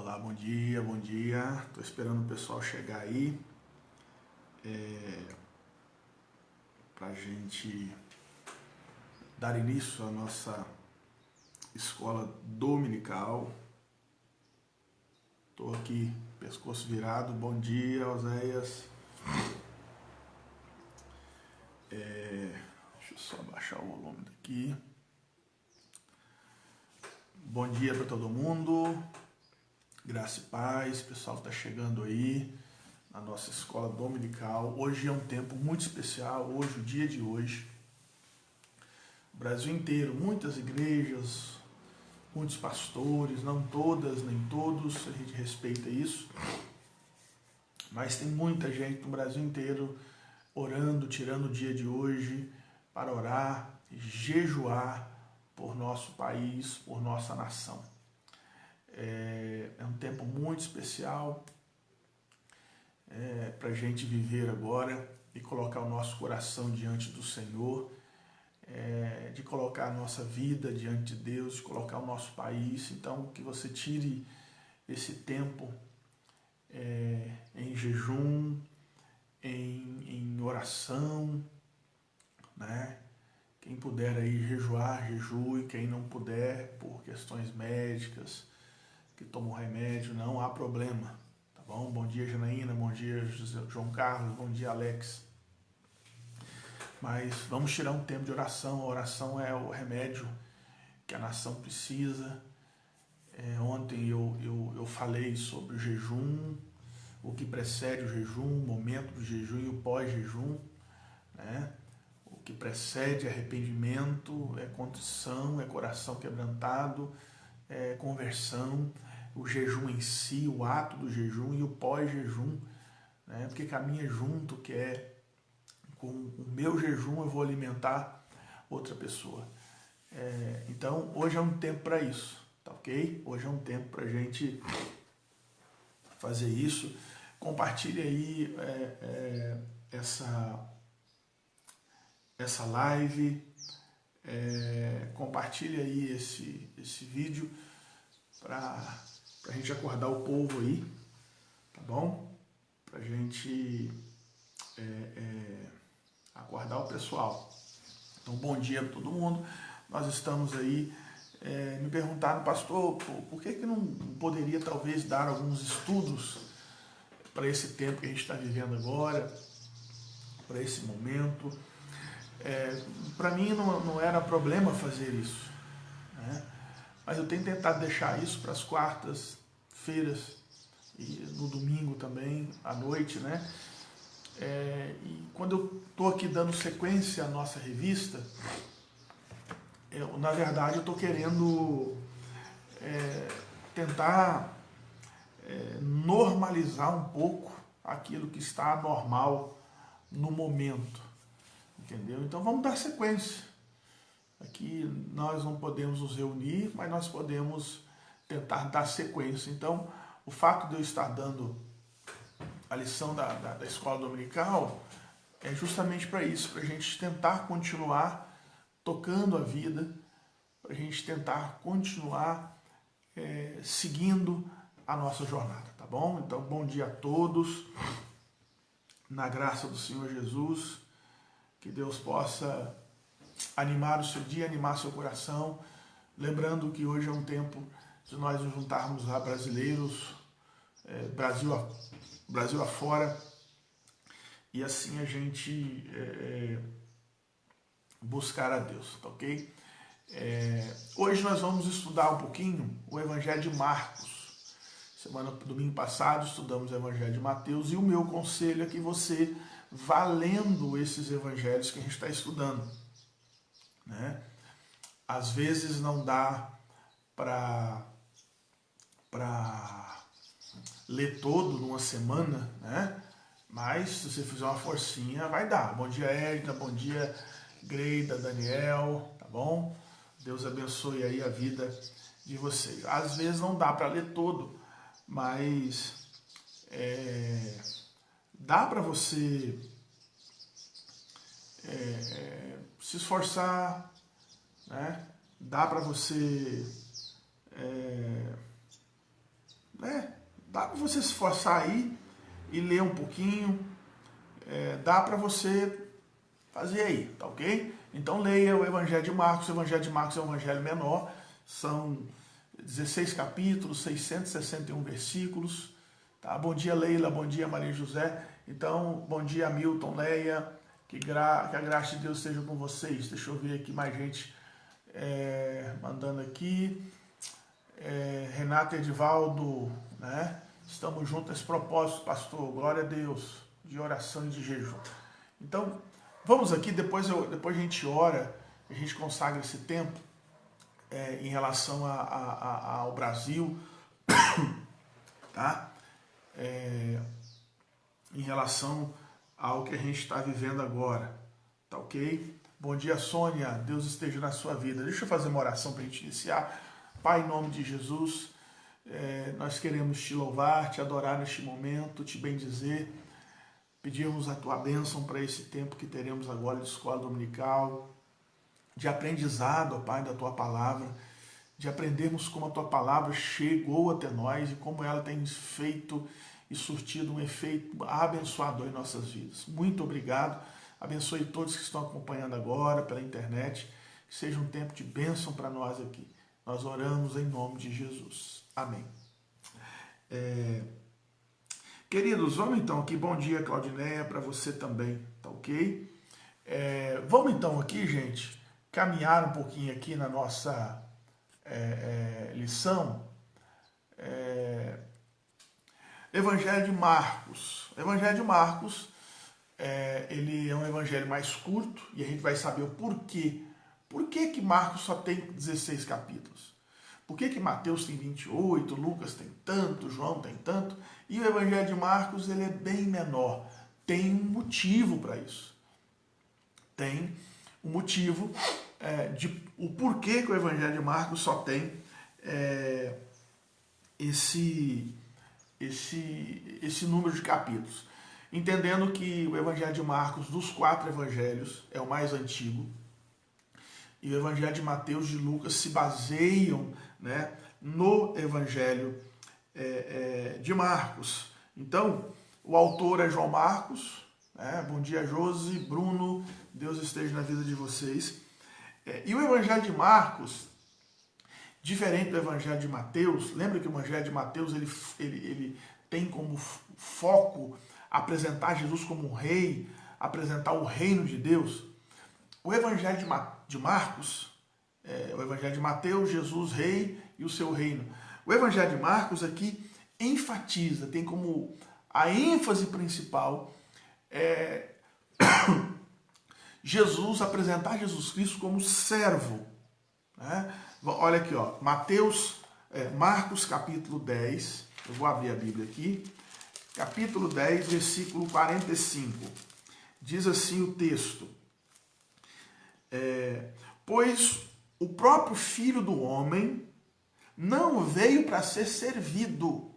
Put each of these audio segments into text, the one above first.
Olá, bom dia, bom dia. Estou esperando o pessoal chegar aí para a gente dar início à nossa escola dominical. Estou aqui, pescoço virado. Bom dia, Oséias. Deixa eu só baixar o volume daqui. Bom dia para todo mundo. Graça e paz. O pessoal está chegando aí na nossa escola dominical. Hoje é um tempo muito especial. Hoje, o dia de hoje. O Brasil inteiro, muitas igrejas, muitos pastores, não todas, nem todos, a gente respeita isso, mas tem muita gente no Brasil inteiro orando, tirando o dia de hoje para orar e jejuar por nosso país, por nossa nação. É um tempo muito especial para a gente viver agora e colocar o nosso coração diante do Senhor, de colocar a nossa vida diante de Deus, de colocar o nosso país. Então, que você tire esse tempo em jejum, em oração, né? Quem puder aí jejuar, jejue. Quem não puder, por questões médicas, que toma um remédio, não há problema, tá bom? Bom dia, Janaína, bom dia, João Carlos, bom dia, Alex. Mas vamos tirar um tempo de oração. A oração é o remédio que a nação precisa. Ontem eu falei sobre o jejum, o que precede o jejum, o momento do jejum e o pós-jejum, né? O que precede arrependimento, é contrição, é coração quebrantado, é conversão, o jejum em si, o ato do jejum e o pós-jejum, né? Porque caminha junto, que é com o meu jejum eu vou alimentar outra pessoa. Então, hoje é um tempo para isso, tá ok? Hoje é um tempo para a gente fazer isso. Compartilhe aí essa live, compartilhe aí esse vídeo para a gente acordar o povo aí, tá bom? Para a gente acordar o pessoal. Então, bom dia para todo mundo. Nós estamos aí. Me perguntaram, pastor, por que não poderia talvez dar alguns estudos para esse tempo que a gente está vivendo agora, para esse momento. Para mim não era problema fazer isso, né? Mas eu tenho tentado deixar isso para as quartas-feiras e no domingo também, à noite, né? E quando eu estou aqui dando sequência à nossa revista, na verdade eu estou querendo tentar normalizar um pouco aquilo que está anormal no momento, entendeu? Então vamos dar sequência. Aqui nós não podemos nos reunir, mas nós podemos tentar dar sequência. Então, o fato de eu estar dando a lição da escola dominical é justamente para isso, para a gente tentar continuar tocando a vida, para a gente tentar continuar seguindo a nossa jornada, tá bom? Então, bom dia a todos, na graça do Senhor Jesus, que Deus possa animar o seu dia, animar seu coração, lembrando que hoje é um tempo de nós nos juntarmos a brasileiros, Brasil afora, e assim a gente buscar a Deus, tá ok? Hoje nós vamos estudar um pouquinho o Evangelho de Marcos. Domingo passado estudamos o Evangelho de Mateus, e o meu conselho é que você vá lendo esses evangelhos que a gente está estudando, né? Às vezes não dá para ler todo numa semana, né? Mas se você fizer uma forcinha, vai dar. Bom dia, Érica, bom dia, Greida, Daniel, tá bom? Deus abençoe aí a vida de vocês. Às vezes não dá para ler todo, mas dá para você se esforçar, né? Dá para você né? Dá para você se esforçar aí e ler um pouquinho, dá para você fazer aí, tá ok? Então leia o Evangelho de Marcos. O Evangelho de Marcos é um evangelho menor, são 16 capítulos, 661 versículos. Tá? Bom dia, Leila, bom dia, Maria José. Então, bom dia, Milton, Leia, que a graça de Deus esteja com vocês. Deixa eu ver aqui mais gente mandando aqui. Renato Edivaldo, né? Estamos juntos nesse propósito, pastor, glória a Deus, de oração e de jejum. Então, vamos aqui, depois a gente ora, a gente consagra esse tempo em relação ao Brasil, tá? Em relação ao que a gente está vivendo agora, tá ok? Bom dia, Sônia, Deus esteja na sua vida. Deixa eu fazer uma oração para a gente iniciar. Pai, em nome de Jesus, nós queremos te louvar, te adorar neste momento, te bendizer, pedirmos a tua bênção para esse tempo que teremos agora de escola dominical, de aprendizado, ó Pai, da tua palavra, de aprendermos como a tua palavra chegou até nós e como ela tem feito e surtido um efeito abençoador em nossas vidas. Muito obrigado, abençoe todos que estão acompanhando agora pela internet, que seja um tempo de bênção para nós aqui. Nós oramos em nome de Jesus. Amém. Queridos, vamos então aqui. Bom dia, Claudineia, para você também, tá ok? Vamos então aqui, gente, caminhar um pouquinho aqui na nossa lição. Evangelho de Marcos. Evangelho de Marcos, ele é um evangelho mais curto e a gente vai saber o porquê. Por que Marcos só tem 16 capítulos? Por que Mateus tem 28, Lucas tem tanto, João tem tanto? E o Evangelho de Marcos ele é bem menor. Tem um motivo para isso. Tem um motivo o porquê que o Evangelho de Marcos só tem esse número de capítulos. Entendendo que o Evangelho de Marcos, dos 4 evangelhos, é o mais antigo. E o Evangelho de Mateus e de Lucas se baseiam, né, no Evangelho de Marcos. Então, o autor é João Marcos. Bom dia, Josi, Bruno, Deus esteja na vida de vocês. E o Evangelho de Marcos, diferente do Evangelho de Mateus, lembra que o Evangelho de Mateus ele tem como foco apresentar Jesus como um rei, apresentar o reino de Deus. O Evangelho de Marcos, o Evangelho de Mateus, Jesus rei e o seu reino. O Evangelho de Marcos aqui enfatiza, tem como a ênfase principal Jesus, apresentar Jesus Cristo como servo. Né? Olha aqui, ó, Marcos capítulo 10, eu vou abrir a Bíblia aqui, capítulo 10, versículo 45. Diz assim o texto: pois o próprio Filho do Homem não veio para ser servido,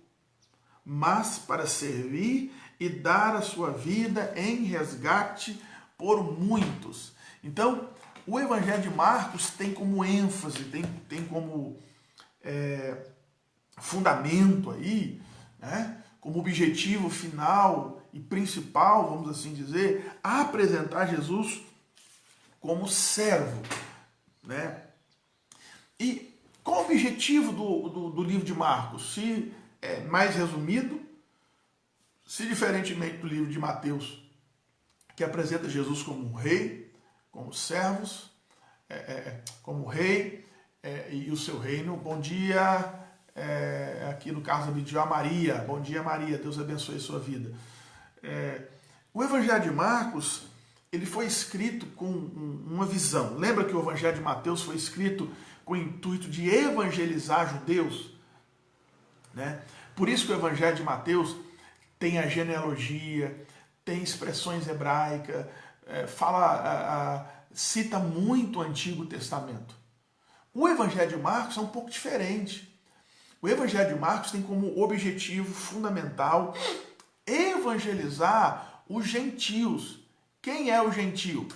mas para servir e dar a sua vida em resgate por muitos. Então, o Evangelho de Marcos tem como ênfase, tem como fundamento aí, né, como objetivo final e principal, vamos assim dizer, apresentar Jesus como servo, né? E qual o objetivo do livro de Marcos? Se mais resumido, se diferentemente do livro de Mateus, que apresenta Jesus como um rei, como servos, como rei e o seu reino. Bom dia, aqui no caso de a Maria. Bom dia, Maria, Deus abençoe a sua vida. O Evangelho de Marcos, ele foi escrito com uma visão. Lembra que o Evangelho de Mateus foi escrito com o intuito de evangelizar judeus? Né? Por isso que o Evangelho de Mateus tem a genealogia, tem expressões hebraicas, cita muito o Antigo Testamento. O Evangelho de Marcos é um pouco diferente. O Evangelho de Marcos tem como objetivo fundamental evangelizar os gentios. Quem é o gentio?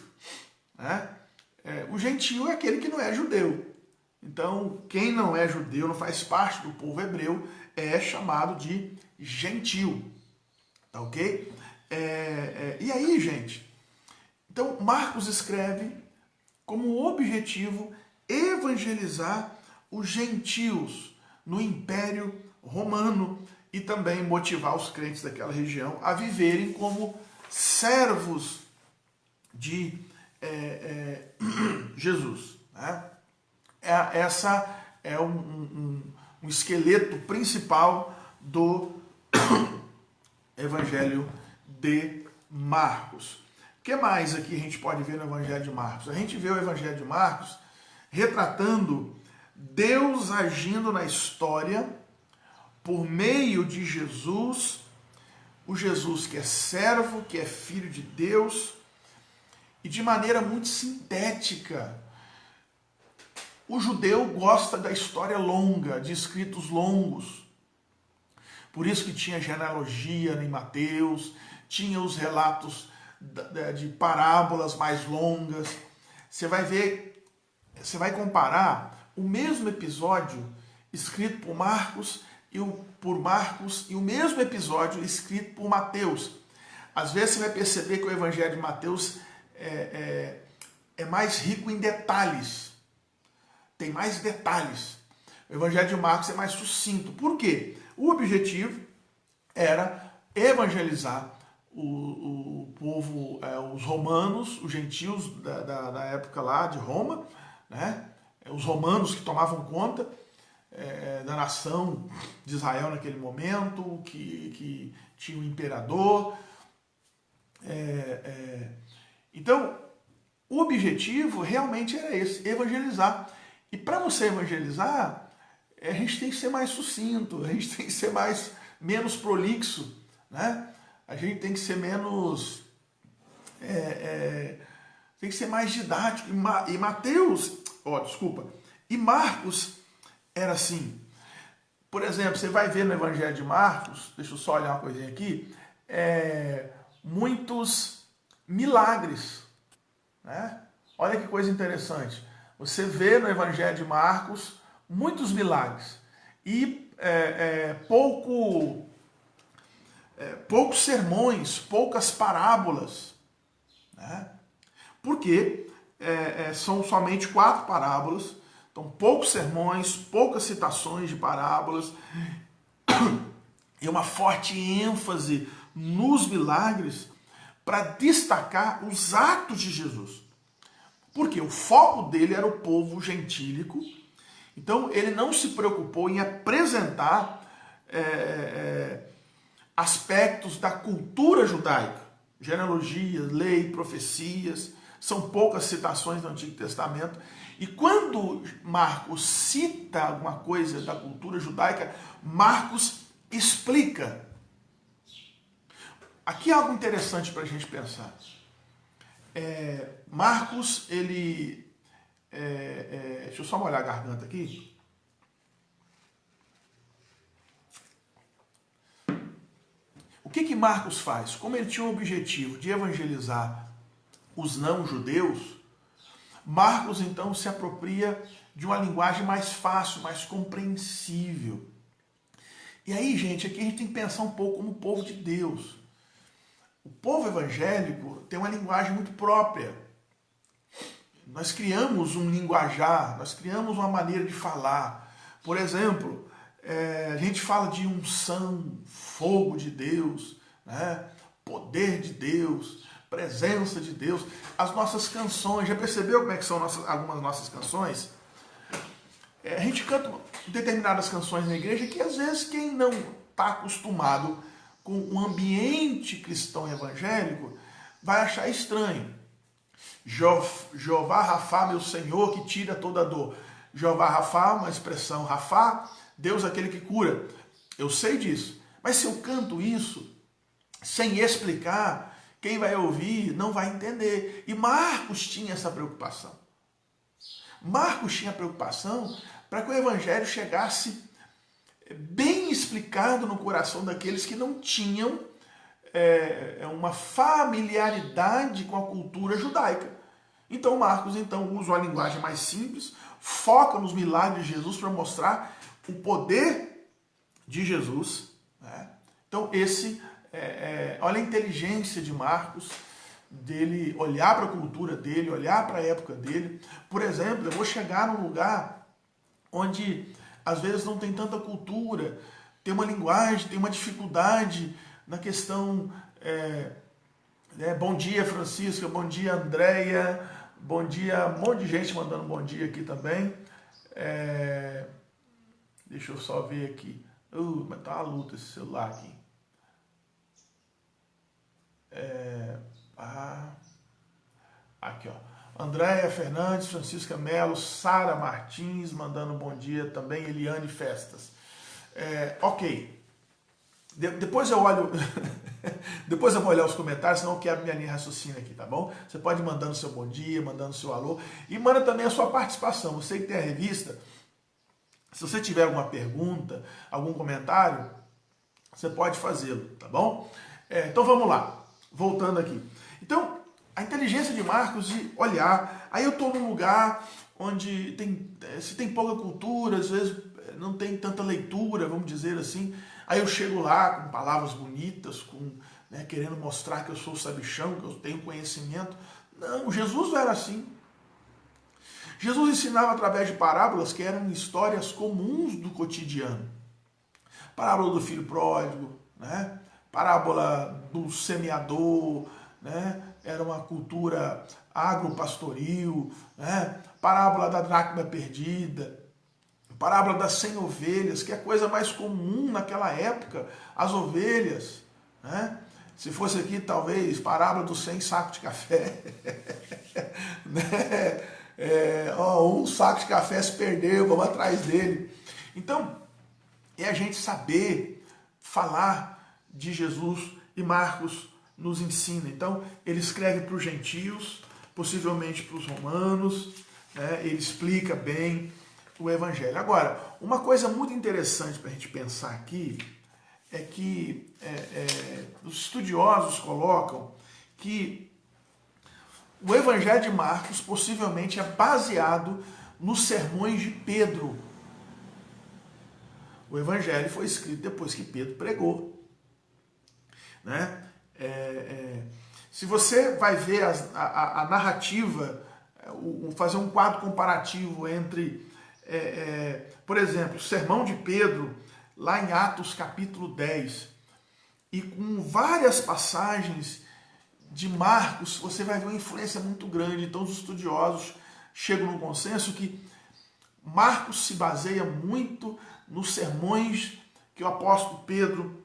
O gentio é aquele que não é judeu. Então, quem não é judeu, não faz parte do povo hebreu, é chamado de gentil, tá ok? E aí, gente, então Marcos escreve como objetivo evangelizar os gentios no Império Romano e também motivar os crentes daquela região a viverem como servos de Jesus, né? Essa é um esqueleto principal do Evangelho de Marcos. O que mais aqui a gente pode ver no Evangelho de Marcos? A gente vê o Evangelho de Marcos retratando Deus agindo na história por meio de Jesus, o Jesus que é servo, que é filho de Deus, e de maneira muito sintética. O judeu gosta da história longa, de escritos longos. Por isso que tinha genealogia em Mateus, tinha os relatos de parábolas mais longas. Você vai ver, você vai comparar o mesmo episódio escrito por Marcos e o mesmo episódio escrito por Mateus. Às vezes você vai perceber que o Evangelho de Mateus é mais rico em detalhes. Tem mais detalhes. O Evangelho de Marcos é mais sucinto. Por quê? O objetivo era evangelizar o povo, os romanos, os gentios da época lá de Roma, né? Os romanos que tomavam conta da nação de Israel naquele momento, que tinha um imperador. Então, o objetivo realmente era esse, evangelizar. E para você evangelizar, a gente tem que ser mais sucinto, a gente tem que ser menos prolixo, né? A gente tem que ser menos... tem que ser mais didático. E Mateus... E Marcos era assim. Por exemplo, você vai ver no Evangelho de Marcos, deixa eu só olhar uma coisinha aqui, muitos milagres, né? Olha que coisa interessante. Você vê no Evangelho de Marcos muitos milagres e poucos sermões, poucas parábolas, né? Porque são somente 4 parábolas, então poucos sermões, poucas citações de parábolas e uma forte ênfase nos milagres para destacar os atos de Jesus. Porque o foco dele era o povo gentílico, então ele não se preocupou em apresentar aspectos da cultura judaica, genealogias, lei, profecias, são poucas citações do Antigo Testamento. E quando Marcos cita alguma coisa da cultura judaica, Marcos explica. Aqui é algo interessante para a gente pensar. Marcos, ele... deixa eu só molhar a garganta aqui. O que Marcos faz? Como ele tinha o objetivo de evangelizar os não-judeus, Marcos então se apropria de uma linguagem mais fácil, mais compreensível. E aí, gente, aqui a gente tem que pensar um pouco como o povo de Deus. O povo evangélico tem uma linguagem muito própria. Nós criamos um linguajar, nós criamos uma maneira de falar. Por exemplo, a gente fala de unção, fogo de Deus, né? Poder de Deus, presença de Deus. As nossas canções, já percebeu como é que são algumas nossas canções? A gente canta determinadas canções na igreja que às vezes quem não está acostumado com um ambiente cristão evangélico vai achar estranho. Jeová Rafá, meu Senhor, que tira toda dor. Jeová Rafá, uma expressão, Rafá, Deus aquele que cura. Eu sei disso. Mas se eu canto isso sem explicar, quem vai ouvir não vai entender. E Marcos tinha essa preocupação. Marcos tinha preocupação para que o evangelho chegasse bem explicado no coração daqueles que não tinham uma familiaridade com a cultura judaica. Então Marcos usa uma linguagem mais simples, foca nos milagres de Jesus para mostrar o poder de Jesus, né? Então olha a inteligência de Marcos, dele olhar para a cultura dele, olhar para a época dele. Por exemplo, eu vou chegar num lugar onde às vezes não tem tanta cultura, tem uma linguagem, tem uma dificuldade na questão. Bom dia, Francisca, bom dia, Andréia, bom dia, um monte de gente mandando bom dia aqui também. Deixa eu só ver aqui. Mas tá uma luta esse celular aqui. Aqui, ó. Andréia Fernandes, Francisca Melo, Sara Martins, mandando bom dia também, Eliane Festas. Ok. Depois eu olho. Depois eu vou olhar os comentários, senão eu quebro minha linha de raciocínio aqui, tá bom? Você pode ir mandando seu bom dia, mandando seu alô. E manda também a sua participação. Você que tem a revista, se você tiver alguma pergunta, algum comentário, você pode fazê-lo, tá bom? Então vamos lá. Voltando aqui. Então, a inteligência de Marcos de olhar. Aí eu estou num lugar onde se tem pouca cultura, às vezes não tem tanta leitura, vamos dizer assim. Aí eu chego lá com palavras bonitas, querendo mostrar que eu sou sabichão, que eu tenho conhecimento. Não, Jesus não era assim. Jesus ensinava através de parábolas que eram histórias comuns do cotidiano. Parábola do filho pródigo, né? Parábola do semeador, né? Era uma cultura agropastoril, né? Parábola da dracma perdida, parábola das 100 ovelhas, que é a coisa mais comum naquela época, as ovelhas, né? Se fosse aqui, talvez, parábola dos 100 sacos de café. Né? Um saco de café se perdeu, vamos atrás dele. Então, é a gente saber falar de Jesus, e Marcos nos ensina. Então, ele escreve para os gentios, possivelmente para os romanos, né? Ele explica bem o evangelho. Agora, uma coisa muito interessante para a gente pensar aqui é que os estudiosos colocam que o evangelho de Marcos possivelmente é baseado nos sermões de Pedro. O evangelho foi escrito depois que Pedro pregou, né? Se você vai ver a narrativa, fazer um quadro comparativo entre, por exemplo, o sermão de Pedro, lá em Atos capítulo 10, e com várias passagens de Marcos, você vai ver uma influência muito grande. Então os estudiosos chegam no consenso que Marcos se baseia muito nos sermões que o apóstolo Pedro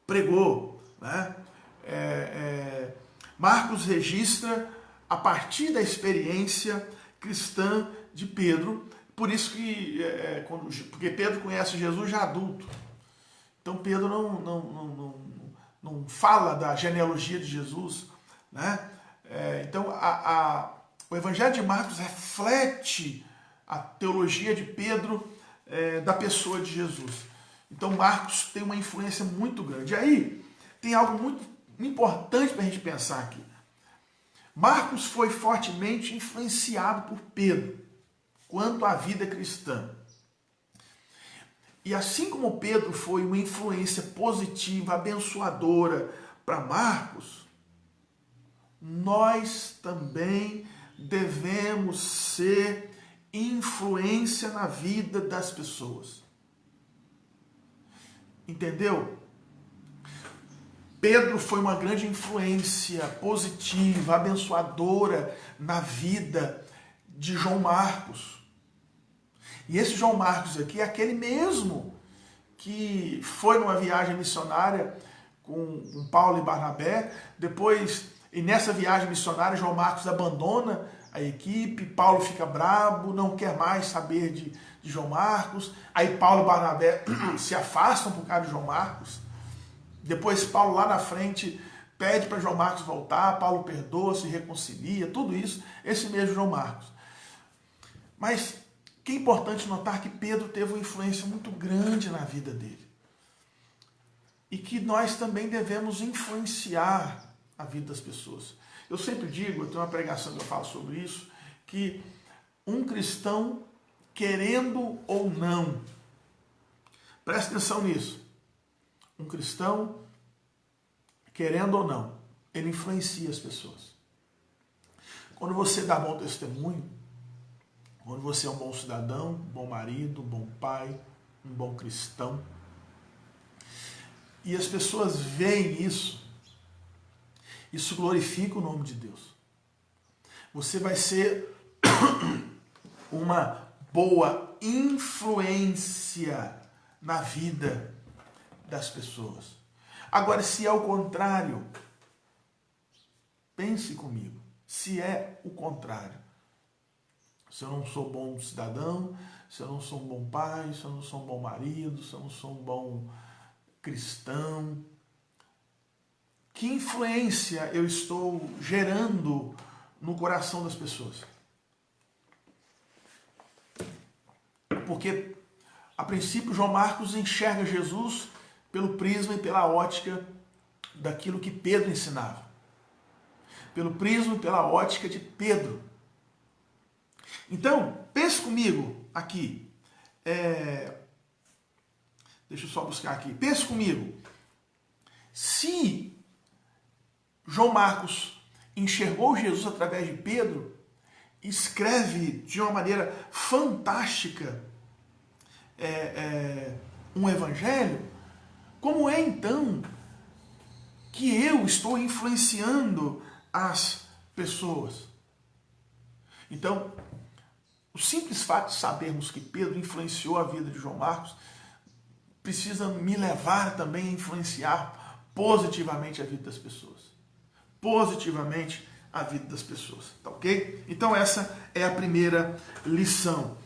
pregou, né? Marcos registra a partir da experiência cristã de Pedro, por isso que, porque Pedro conhece Jesus já adulto, então Pedro não fala da genealogia de Jesus, né? Então o Evangelho de Marcos reflete a teologia de Pedro, da pessoa de Jesus. Então Marcos tem uma influência muito grande. E aí tem algo muito importante para a gente pensar aqui. Marcos foi fortemente influenciado por Pedro quanto à vida cristã. E assim como Pedro foi uma influência positiva, abençoadora para Marcos, nós também devemos ser influência na vida das pessoas. Entendeu? Pedro foi uma grande influência positiva, abençoadora na vida de João Marcos. E esse João Marcos aqui é aquele mesmo que foi numa viagem missionária com Paulo e Barnabé. Depois, e nessa viagem missionária, João Marcos abandona a equipe, Paulo fica brabo, não quer mais saber de João Marcos. Aí Paulo e Barnabé se afastam por causa de João Marcos. Depois Paulo lá na frente pede para João Marcos voltar, Paulo perdoa, se reconcilia, tudo isso, esse mesmo João Marcos. Mas que é importante notar que Pedro teve uma influência muito grande na vida dele. E que nós também devemos influenciar a vida das pessoas. Eu sempre digo, eu tenho uma pregação que eu falo sobre isso, que um cristão, querendo ou não, Presta atenção nisso. Um cristão, querendo ou não, ele influencia as pessoas. Quando você dá bom testemunho, quando você é um bom cidadão, um bom marido, um bom pai, um bom cristão, e as pessoas veem isso glorifica o nome de Deus. Você vai ser uma boa influência na vida das pessoas. Agora, se é o contrário, pense comigo. Se é o contrário, se eu não sou bom cidadão, se eu não sou um bom pai, se eu não sou um bom marido, se eu não sou um bom cristão, que influência eu estou gerando no coração das pessoas? Porque, a princípio, João Marcos enxerga Jesus pelo prisma e pela ótica daquilo que Pedro ensinava. Pelo prisma e pela ótica de Pedro. Então, pense comigo aqui. Deixa eu só buscar aqui. Pense comigo. Se João Marcos enxergou Jesus através de Pedro, escreve de uma maneira fantástica um evangelho, como é então que eu estou influenciando as pessoas? Então, o simples fato de sabermos que Pedro influenciou a vida de João Marcos precisa me levar também a influenciar positivamente a vida das pessoas. Positivamente a vida das pessoas, tá ok? Então essa é a primeira lição.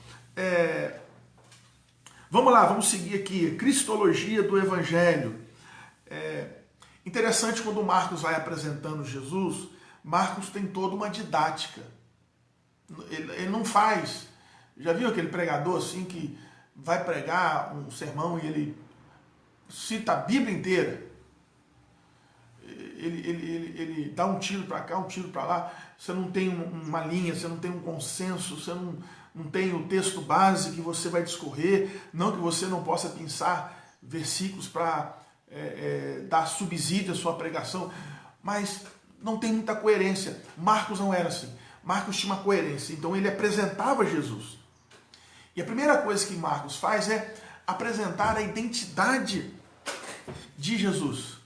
Vamos lá, vamos seguir aqui. Cristologia do Evangelho. Interessante quando Marcos vai apresentando Jesus, Marcos tem toda uma didática. Ele não faz... Já viu aquele pregador assim que vai pregar um sermão e ele cita a Bíblia inteira? Ele dá um tiro para cá, um tiro para lá, você não tem uma linha, você não tem um consenso, você não tem o texto base que você vai discorrer, não que você não possa pensar versículos para dar subsídio à sua pregação, mas não tem muita coerência. Marcos não era assim. Marcos tinha uma coerência, então ele apresentava Jesus. E a primeira coisa que Marcos faz é apresentar a identidade de Jesus.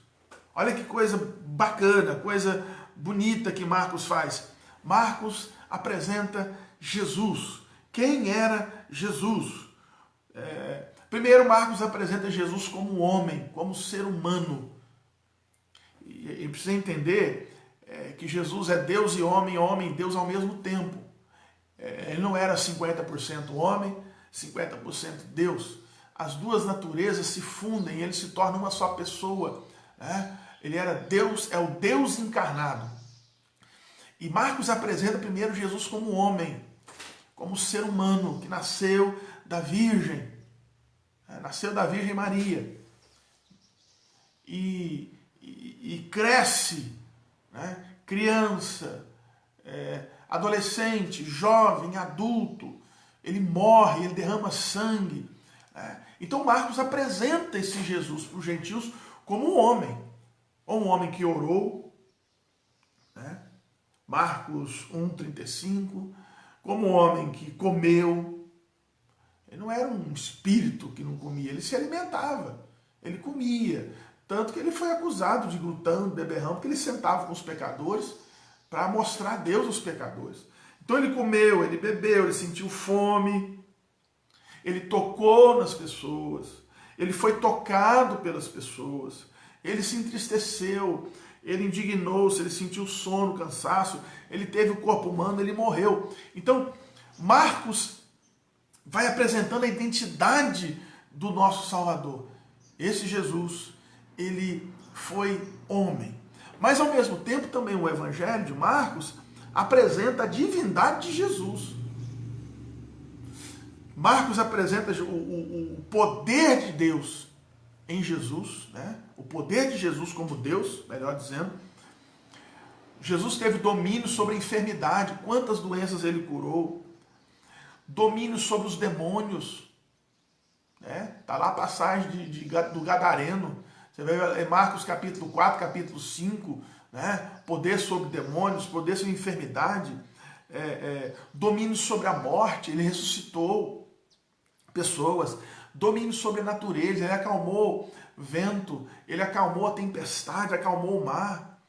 Olha que coisa bacana, coisa bonita que Marcos faz. Marcos apresenta Jesus. Quem era Jesus? Primeiro, Marcos apresenta Jesus como homem, como ser humano. E precisa entender que Jesus é Deus e homem e Deus ao mesmo tempo. Ele não era 50% homem, 50% Deus. As duas naturezas se fundem, ele se torna uma só pessoa, né? Ele era Deus, é o Deus encarnado. E Marcos apresenta primeiro Jesus como homem, como ser humano, que nasceu da Virgem, nasceu da Virgem Maria. E cresce, né? Criança, adolescente, jovem, adulto. Ele morre, ele derrama sangue. Então Marcos apresenta esse Jesus para os gentios como um homem. Ou um homem que orou, né? Marcos 1,35, como um homem que comeu. Ele não era um espírito que não comia, ele se alimentava, ele comia. Tanto que ele foi acusado de glutão, de beberrão, porque ele sentava com os pecadores para mostrar a Deus aos pecadores. Então ele comeu, ele bebeu, ele sentiu fome, ele tocou nas pessoas, ele foi tocado pelas pessoas, ele se entristeceu, ele indignou-se, ele sentiu sono, cansaço, ele teve o corpo humano, ele morreu. Então, Marcos vai apresentando a identidade do nosso Salvador. Esse Jesus, ele foi homem. Mas, ao mesmo tempo, também o Evangelho de Marcos apresenta a divindade de Jesus. Marcos apresenta o poder de Deus em Jesus, né? O poder de Jesus como Deus, melhor dizendo. Jesus teve domínio sobre a enfermidade, quantas doenças ele curou, domínio sobre os demônios, né? Tá lá a passagem do Gadareno. Você vê em Marcos capítulo 4, capítulo 5, né? Poder sobre demônios, poder sobre enfermidade, domínio sobre a morte. Ele ressuscitou pessoas, domínio sobre a natureza. Ele acalmou vento, ele acalmou a tempestade, acalmou o mar.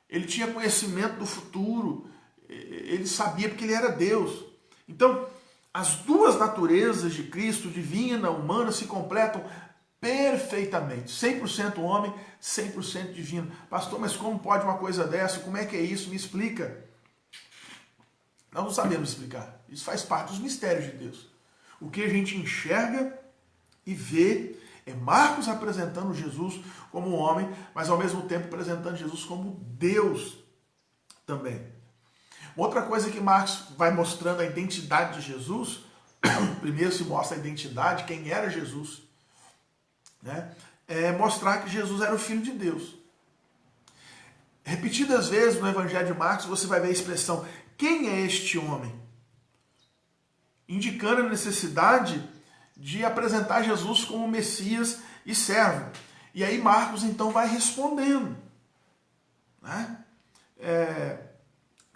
Ele tinha conhecimento do futuro, ele sabia porque ele era Deus. Então, as duas naturezas de Cristo, divina, humana, se completam perfeitamente. 100% homem, 100% divino. Pastor, mas como pode uma coisa dessa? Como é que é isso? Me explica. Nós não sabemos explicar. Isso faz parte dos mistérios de Deus. O que a gente enxerga e vê é Marcos apresentando Jesus como homem, mas ao mesmo tempo apresentando Jesus como Deus também. Outra coisa que Marcos vai mostrando a identidade de Jesus, primeiro se mostra a identidade, quem era Jesus, né? É mostrar que Jesus era o Filho de Deus. Repetidas vezes no Evangelho de Marcos você vai ver a expressão, quem é este homem? Indicando a necessidade de apresentar Jesus como Messias e servo. E aí Marcos então vai respondendo, né?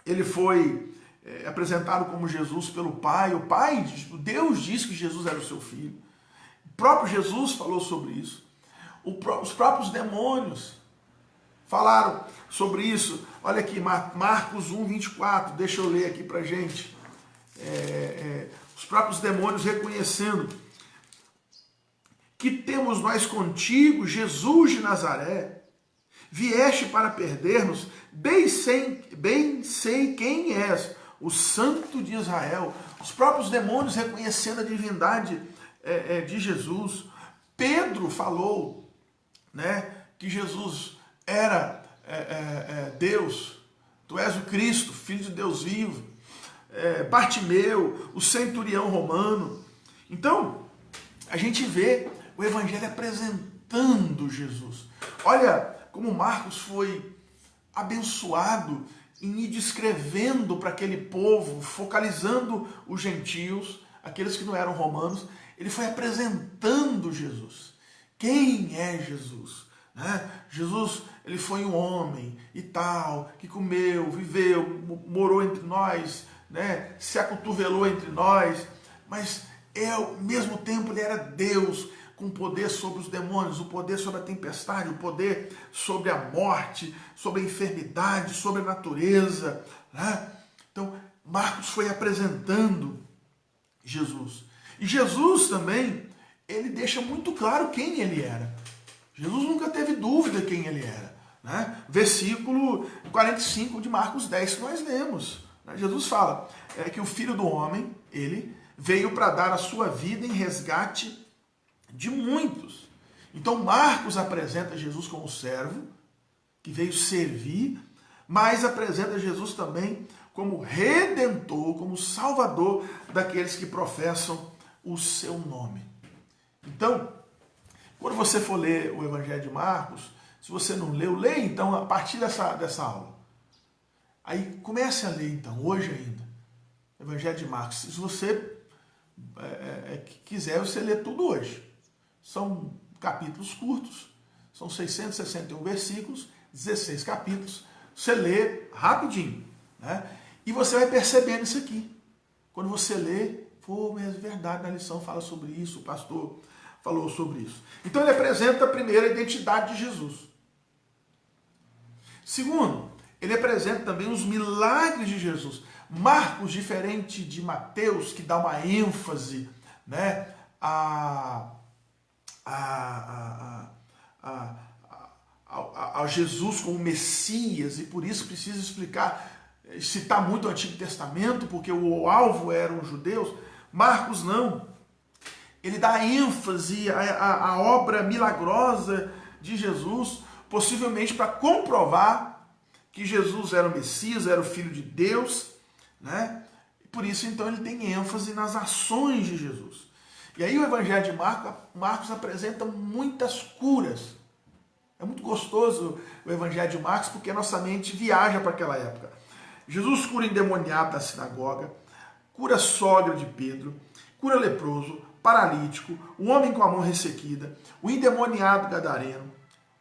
Ele foi apresentado como Jesus pelo Pai. Deus disse que Jesus era o seu filho. O próprio Jesus falou sobre isso. Os próprios demônios falaram sobre isso. Olha aqui, Marcos 1, 24. Deixa eu ler aqui pra gente. Os próprios demônios reconhecendo: que temos nós contigo, Jesus de Nazaré? Vieste para perder-nos, bem sei quem és, o Santo de Israel. Os próprios demônios reconhecendo a divindade de Jesus. Pedro falou, né, que Jesus era Deus, tu és o Cristo, Filho de Deus vivo. Bartimeu, o centurião romano. Então, a gente vê o Evangelho apresentando Jesus. Olha como Marcos foi abençoado em ir descrevendo para aquele povo, focalizando os gentios, aqueles que não eram romanos. Ele foi apresentando Jesus. Quem é Jesus? Né? Jesus, ele foi um homem e tal, que comeu, viveu, morou entre nós, né? Se acotovelou entre nós, mas ao mesmo tempo ele era Deus, com poder sobre os demônios, o poder sobre a tempestade, o poder sobre a morte, sobre a enfermidade, sobre a natureza, né? Então, Marcos foi apresentando Jesus. E Jesus também, ele deixa muito claro quem ele era. Jesus nunca teve dúvida quem ele era, né? Versículo 45 de Marcos 10 que nós lemos. Jesus fala que o Filho do Homem, ele veio para dar a sua vida em resgate de muitos. Então Marcos apresenta Jesus como servo, que veio servir, mas apresenta Jesus também como redentor, como salvador daqueles que professam o seu nome. Então, quando você for ler o Evangelho de Marcos, se você não leu, leia então a partir dessa aula. Aí comece a ler então, hoje ainda, o Evangelho de Marcos. Se você quiser, você lê tudo hoje. São capítulos curtos, são 661 versículos, 16 capítulos. Você lê rapidinho, né? E você vai percebendo isso aqui. Quando você lê, pô, é verdade, na lição fala sobre isso, o pastor falou sobre isso. Então ele apresenta primeiro a identidade de Jesus. Segundo, ele apresenta também os milagres de Jesus. Marcos, diferente de Mateus, que dá uma ênfase, né, a Jesus como Messias, e por isso precisa citar muito o Antigo Testamento, porque o alvo eram os judeus. Marcos não. Ele dá ênfase à obra milagrosa de Jesus, possivelmente para comprovar que Jesus era o Messias, era o Filho de Deus, né? Por isso, então, ele tem ênfase nas ações de Jesus. E aí o Evangelho de Marcos apresenta muitas curas. É muito gostoso o Evangelho de Marcos, porque a nossa mente viaja para aquela época. Jesus cura endemoniado da sinagoga, cura a sogra de Pedro, cura leproso, paralítico, o homem com a mão ressequida, o endemoniado gadareno,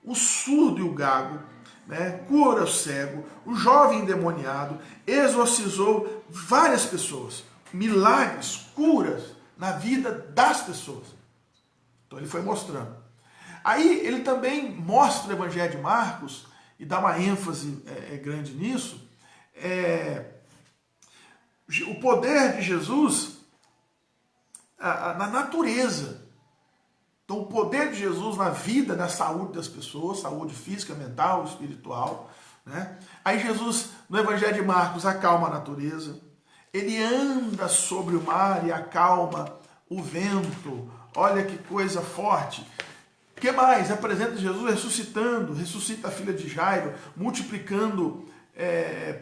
o surdo e o gago, né? Cura o cego, o jovem endemoniado, exorcizou várias pessoas. Milagres, curas na vida das pessoas. Então ele foi mostrando. Aí ele também mostra o Evangelho de Marcos, e dá uma ênfase grande nisso, o poder de Jesus na natureza. Então o poder de Jesus na vida, na saúde das pessoas, saúde física, mental, espiritual. Né? Aí Jesus, no Evangelho de Marcos, acalma a natureza. Ele anda sobre o mar e acalma o vento. Olha que coisa forte. O que mais? Apresenta Jesus ressuscitando, ressuscita a filha de Jairo, multiplicando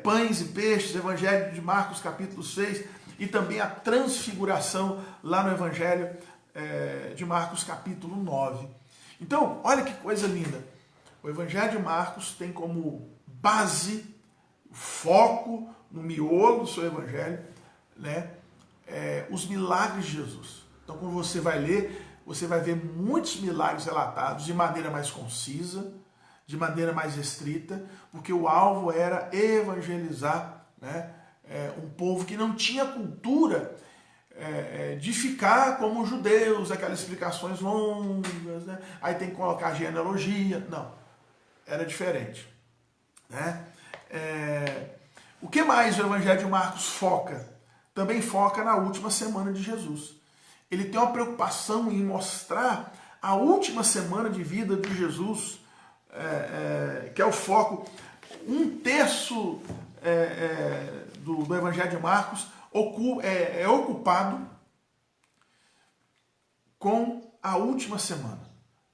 pães e peixes, Evangelho de Marcos capítulo 6, e também a transfiguração lá no Evangelho de Marcos capítulo 9. Então, olha que coisa linda. O Evangelho de Marcos tem como base, foco no miolo do seu Evangelho, né, os milagres de Jesus. Então, quando você vai ler, você vai ver muitos milagres relatados de maneira mais concisa, de maneira mais restrita, porque o alvo era evangelizar, né, um povo que não tinha cultura de ficar como os judeus, aquelas explicações longas, né? Aí tem que colocar genealogia. Não, era diferente. Né? O que mais o Evangelho de Marcos foca? Também foca na última semana de Jesus. Ele tem uma preocupação em mostrar a última semana de vida de Jesus, que é o foco. Um terço do Evangelho de Marcos é ocupado com a última semana.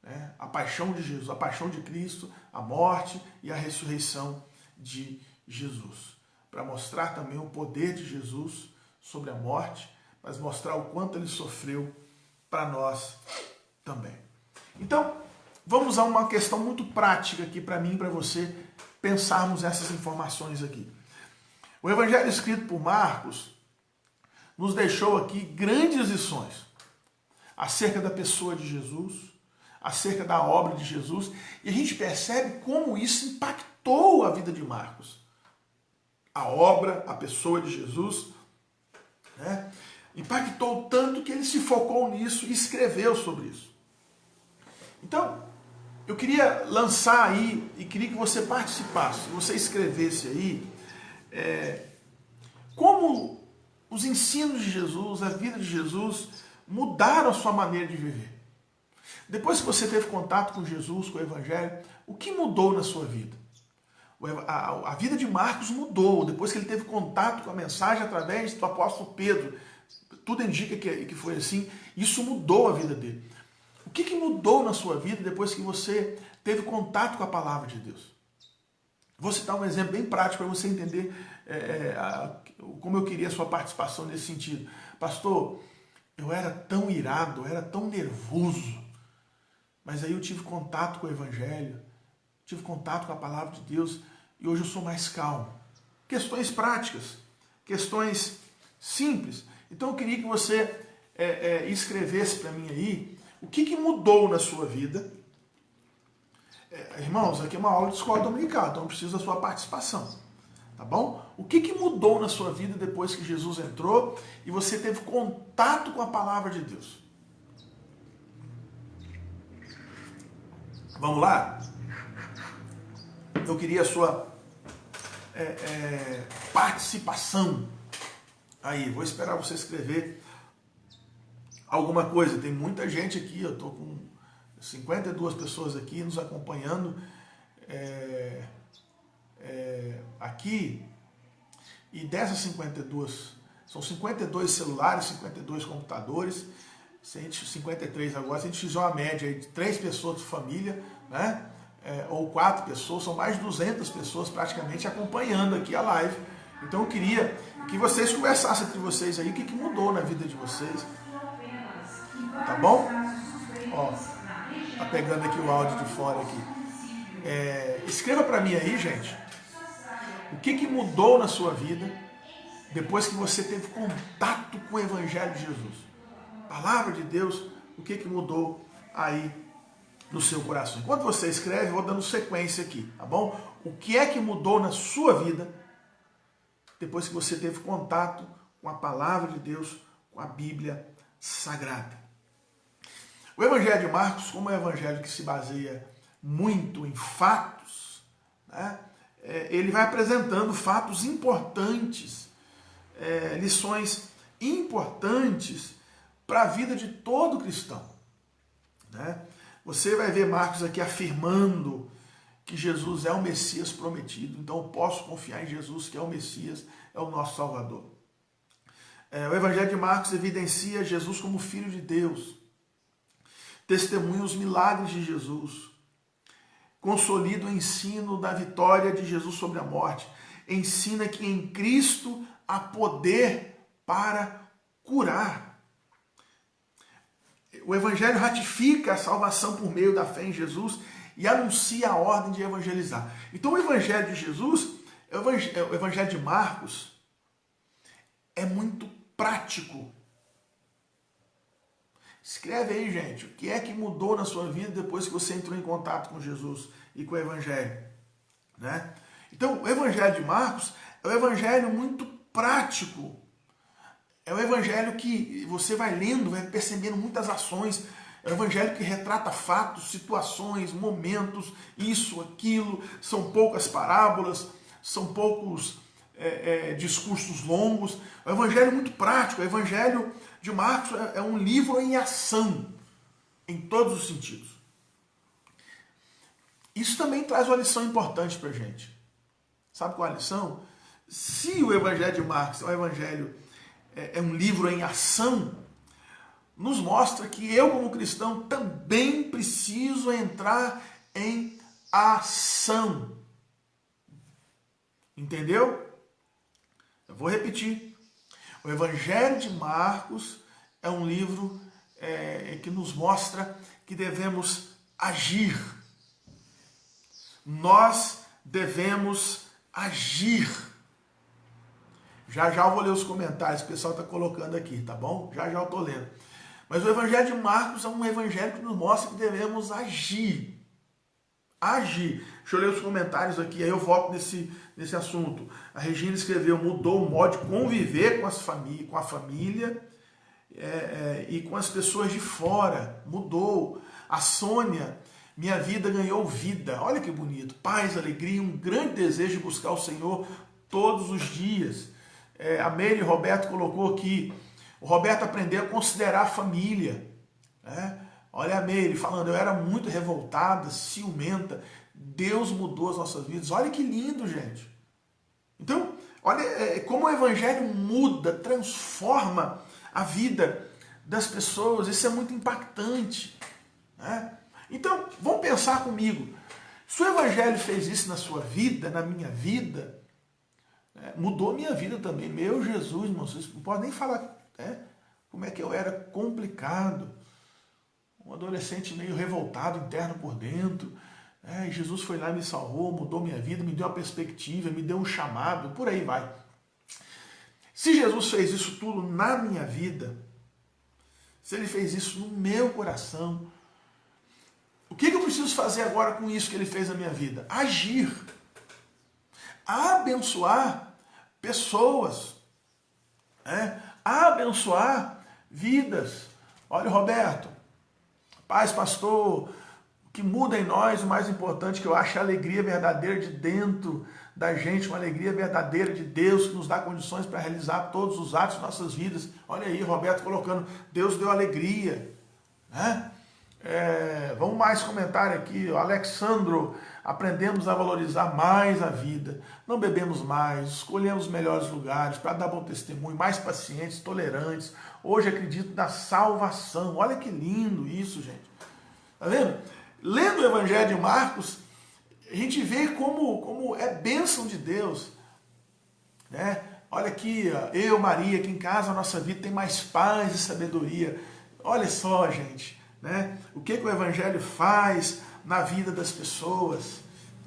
Né? A paixão de Jesus, a paixão de Cristo, a morte e a ressurreição de Jesus. Para mostrar também o poder de Jesus sobre a morte, mas mostrar o quanto ele sofreu para nós também. Então, vamos a uma questão muito prática aqui para mim e para você pensarmos essas informações aqui. O Evangelho escrito por Marcos nos deixou aqui grandes lições acerca da pessoa de Jesus, acerca da obra de Jesus, e a gente percebe como isso impactou a vida de Marcos. A obra, a pessoa de Jesus, né? Impactou tanto que ele se focou nisso e escreveu sobre isso. Então, eu queria lançar aí e queria que você participasse, que você escrevesse aí como os ensinos de Jesus, a vida de Jesus mudaram a sua maneira de viver. Depois que você teve contato com Jesus, com o Evangelho, o que mudou na sua vida? A vida de Marcos mudou depois que ele teve contato com a mensagem através do apóstolo Pedro. Tudo indica que foi assim. Isso mudou a vida dele. O que mudou na sua vida depois que você teve contato com a palavra de Deus? Vou citar um exemplo bem prático para você entender como eu queria a sua participação nesse sentido. Pastor, eu era tão irado, eu era tão nervoso, mas aí eu tive contato com o Evangelho, tive contato com a palavra de Deus e hoje eu sou mais calmo. Questões práticas, questões simples. Então eu queria que você escrevesse para mim aí o que mudou na sua vida. Irmãos, aqui é uma aula de escola dominical, então eu preciso da sua participação. Tá bom? O que mudou na sua vida depois que Jesus entrou e você teve contato com a palavra de Deus? Vamos lá? Eu queria a sua participação. Aí, vou esperar você escrever alguma coisa. Tem muita gente aqui, eu estou com 52 pessoas aqui nos acompanhando aqui, e dessas 52, são 52 celulares, 52 computadores, 53 agora, se a gente fizer uma média aí de 3 pessoas de família, né, ou 4 pessoas, são mais de 200 pessoas praticamente acompanhando aqui a live. Então eu queria que vocês conversassem entre vocês aí, o que mudou na vida de vocês. Tá bom? Ó, tá pegando aqui o áudio de fora aqui. Escreva para mim aí, gente, o que mudou na sua vida depois que você teve contato com o Evangelho de Jesus. palavra de Deus, o que mudou aí no seu coração. Enquanto você escreve, eu vou dando sequência aqui, tá bom? O que é que mudou na sua vida depois que você teve contato com a palavra de Deus, com a Bíblia Sagrada? O Evangelho de Marcos, como é um evangelho que se baseia muito em fatos, né? Ele vai apresentando fatos importantes, lições importantes para a vida de todo cristão, né? Você vai ver Marcos aqui afirmando que Jesus é o Messias prometido, então eu posso confiar em Jesus, que é o Messias, é o nosso Salvador. O Evangelho de Marcos evidencia Jesus como Filho de Deus, testemunha os milagres de Jesus, consolida o ensino da vitória de Jesus sobre a morte, ensina que em Cristo há poder para curar. O Evangelho ratifica a salvação por meio da fé em Jesus e anuncia a ordem de evangelizar. Então o Evangelho de Jesus, o Evangelho de Marcos, é muito prático. Escreve aí, gente, o que é que mudou na sua vida depois que você entrou em contato com Jesus e com o Evangelho, né? Então, o Evangelho de Marcos é um evangelho muito prático. É um evangelho que você vai lendo, vai percebendo muitas ações. É um evangelho que retrata fatos, situações, momentos, isso, aquilo. São poucas parábolas, são poucos discursos longos. É um evangelho muito prático. O Evangelho de Marcos é um livro em ação, em todos os sentidos. Isso também traz uma lição importante para a gente. Sabe qual é a lição? Se o Evangelho de Marcos é um evangelho, é um livro em ação, nos mostra que eu, como cristão, também preciso entrar em ação. Entendeu? Eu vou repetir. O Evangelho de Marcos é um livro que nos mostra que devemos agir. Nós devemos agir. Já eu vou ler os comentários que o pessoal está colocando aqui, tá bom? Já eu estou lendo. Mas o Evangelho de Marcos é um evangelho que nos mostra que devemos agir. Agir. Deixa eu ler os comentários aqui, aí eu volto nesse assunto. A Regina escreveu, mudou o modo de conviver com a família e com as pessoas de fora. Mudou. A Sônia, minha vida ganhou vida. Olha que bonito. Paz, alegria, um grande desejo de buscar o Senhor todos os dias. A Meire Roberto colocou aqui, o Roberto aprendeu a considerar a família. Né? Olha a Meire falando, eu era muito revoltada, ciumenta, Deus mudou as nossas vidas. Olha que lindo, gente. Então, olha como o Evangelho muda, transforma a vida das pessoas. Isso é muito impactante. Né? Então, vamos pensar comigo. Se o Evangelho fez isso na sua vida, na minha vida, mudou a minha vida também. Meu Jesus, irmão, vocês não podem nem falar como é que eu era complicado. Um adolescente meio revoltado, interno por dentro. E Jesus foi lá e me salvou, mudou minha vida, me deu uma perspectiva, me deu um chamado, por aí vai. Se Jesus fez isso tudo na minha vida, se Ele fez isso no meu coração, o que eu preciso fazer agora com isso que Ele fez na minha vida? Agir. Abençoar pessoas. Abençoar vidas. Olha, Roberto, paz, pastor, o que muda em nós, o mais importante que eu acho é a alegria verdadeira de dentro da gente, uma alegria verdadeira de Deus que nos dá condições para realizar todos os atos de nossas vidas. Olha aí, Roberto colocando, Deus deu alegria. Né? Vamos mais comentário aqui, Alexandro, aprendemos a valorizar mais a vida, não bebemos mais, escolhemos os melhores lugares para dar bom testemunho, mais pacientes, tolerantes, hoje acredito na salvação. Olha que lindo isso, gente. Tá vendo? Lendo o Evangelho de Marcos, a gente vê como é bênção de Deus. Né? Olha aqui, eu, Maria, aqui em casa a nossa vida tem mais paz e sabedoria. Olha só, gente, né? O que o Evangelho faz na vida das pessoas?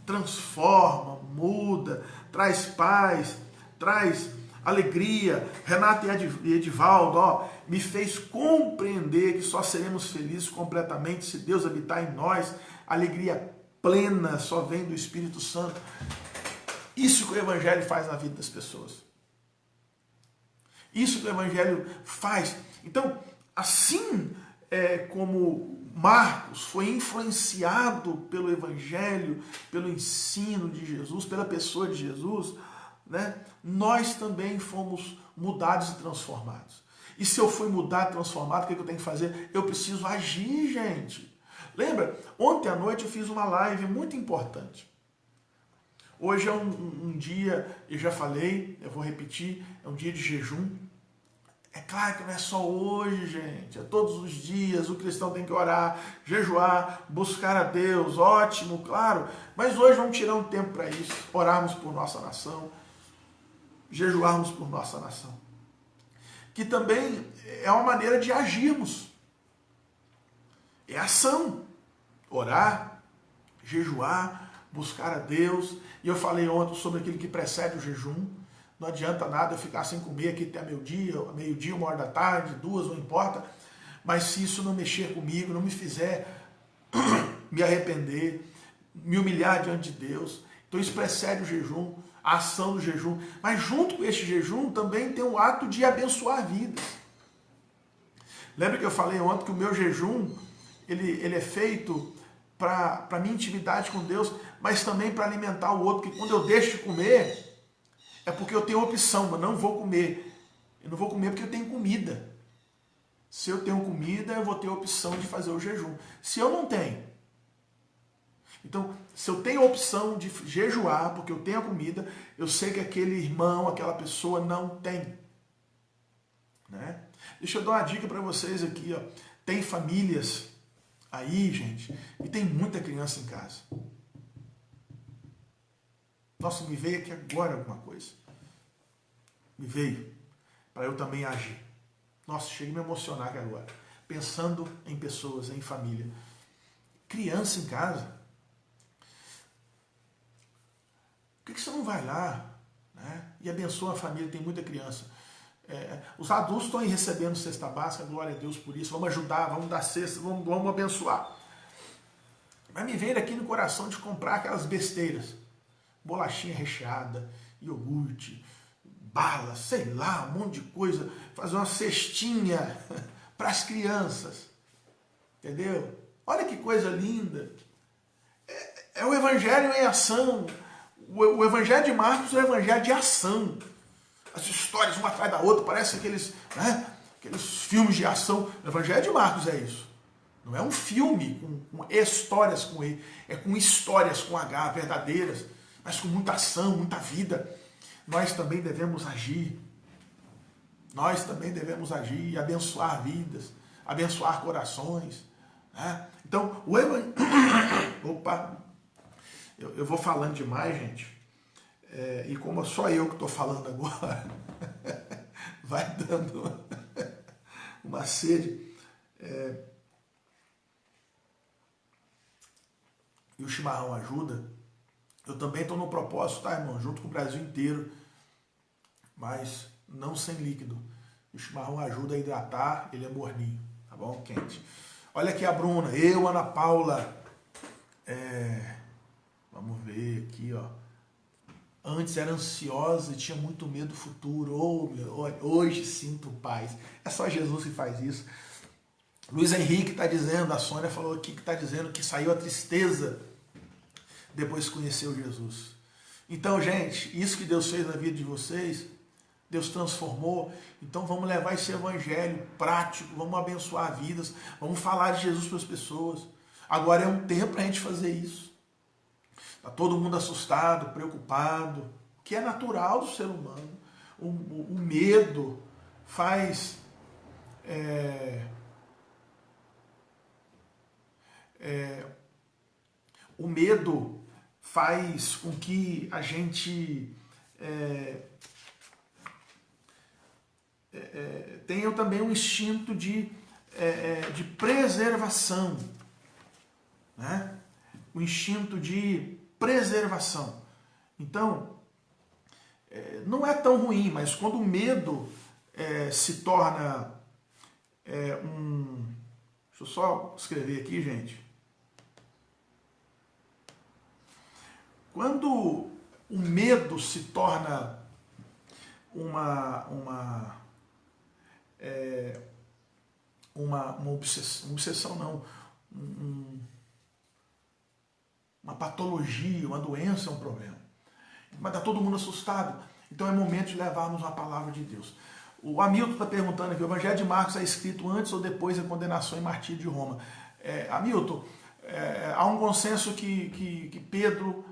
Transforma, muda, traz paz, traz alegria. Renata e Edivaldo, ó, me fez compreender que só seremos felizes completamente se Deus habitar em nós. Alegria plena só vem do Espírito Santo. Isso que o Evangelho faz na vida das pessoas. Isso que o Evangelho faz. Então, assim como Marcos foi influenciado pelo Evangelho, pelo ensino de Jesus, pela pessoa de Jesus, né, nós também fomos mudados e transformados. E se eu fui mudado e transformado, o que eu tenho que fazer? Eu preciso agir, gente. Lembra? Ontem à noite eu fiz uma live muito importante. Hoje é um dia, eu já falei, eu vou repetir, é um dia de jejum. É claro que não é só hoje, gente, é todos os dias, o cristão tem que orar, jejuar, buscar a Deus, ótimo, claro. Mas hoje vamos tirar um tempo para isso, orarmos por nossa nação, jejuarmos por nossa nação. Que também é uma maneira de agirmos. É ação. Orar, jejuar, buscar a Deus. E eu falei ontem sobre aquilo que precede o jejum. Não adianta nada eu ficar sem comer aqui até meio-dia, 1h da tarde, 2, não importa. Mas se isso não mexer comigo, não me fizer me arrepender, me humilhar diante de Deus, então isso precede o jejum, a ação do jejum. Mas junto com este jejum também tem o ato de abençoar vidas. Lembra que eu falei ontem que o meu jejum, ele é feito para a minha intimidade com Deus, mas também para alimentar o outro, que quando eu deixo de comer, é porque eu tenho opção, mas não vou comer. Eu não vou comer porque eu tenho comida. Se eu tenho comida, eu vou ter a opção de fazer o jejum. Se eu não tenho, então, se eu tenho a opção de jejuar, porque eu tenho a comida, eu sei que aquele irmão, aquela pessoa não tem. Né? Deixa eu dar uma dica para vocês aqui. Ó. Tem famílias aí, gente, e tem muita criança em casa. Nossa, me veio aqui agora alguma coisa. Me veio. Para eu também agir. Nossa, cheguei a me emocionar aqui agora. Pensando em pessoas, em família. Criança em casa. Por que você não vai lá, né, e abençoa a família? Tem muita criança. Os adultos estão aí recebendo cesta básica, glória a Deus por isso. Vamos ajudar, vamos dar cesta, vamos abençoar. Mas me veio aqui no coração de comprar aquelas besteiras. Bolachinha recheada, iogurte, bala, sei lá, um monte de coisa. Fazer uma cestinha para as crianças. Entendeu? Olha que coisa linda. É o Evangelho em ação. O Evangelho de Marcos é o Evangelho de ação. As histórias uma atrás da outra, parece aqueles filmes de ação. O Evangelho de Marcos é isso. Não é um filme com histórias com E, é com histórias com H, verdadeiras, mas com muita ação, muita vida. Nós também devemos agir. Nós também devemos agir e abençoar vidas, abençoar corações. Né? Então, o Evangelho... Opa! Eu vou falando demais, gente. E como só eu que estou falando agora, vai dando uma sede. E o chimarrão ajuda. Eu também estou no propósito, tá, irmão? Junto com o Brasil inteiro, mas não sem líquido. O chimarrão ajuda a hidratar, ele é morninho, tá bom? Quente. Olha aqui a Bruna, Ana Paula. Vamos ver aqui, ó. Antes era ansiosa e tinha muito medo do futuro. Hoje sinto paz. É só Jesus que faz isso. Luiz Henrique está dizendo, a Sônia falou aqui que está dizendo que saiu a tristeza depois que conheceu Jesus. Então, gente, isso que Deus fez na vida de vocês, Deus transformou. Então vamos levar esse evangelho prático, vamos abençoar vidas, vamos falar de Jesus para as pessoas. Agora é um tempo para a gente fazer isso. Está todo mundo assustado, preocupado, que é natural do ser humano. O medo faz... o medo faz com que a gente tenha também um instinto de preservação. Né? O instinto de preservação. Então, não é tão ruim, mas quando o medo se torna Deixa eu só escrever aqui, gente. Quando o medo se torna uma obsessão não, uma patologia, uma doença é um problema. Mas está todo mundo assustado. Então é momento de levarmos uma palavra de Deus. O Hamilton está perguntando aqui, o Evangelho de Marcos é escrito antes ou depois da condenação e martírio de Roma? Hamilton, há um consenso que Pedro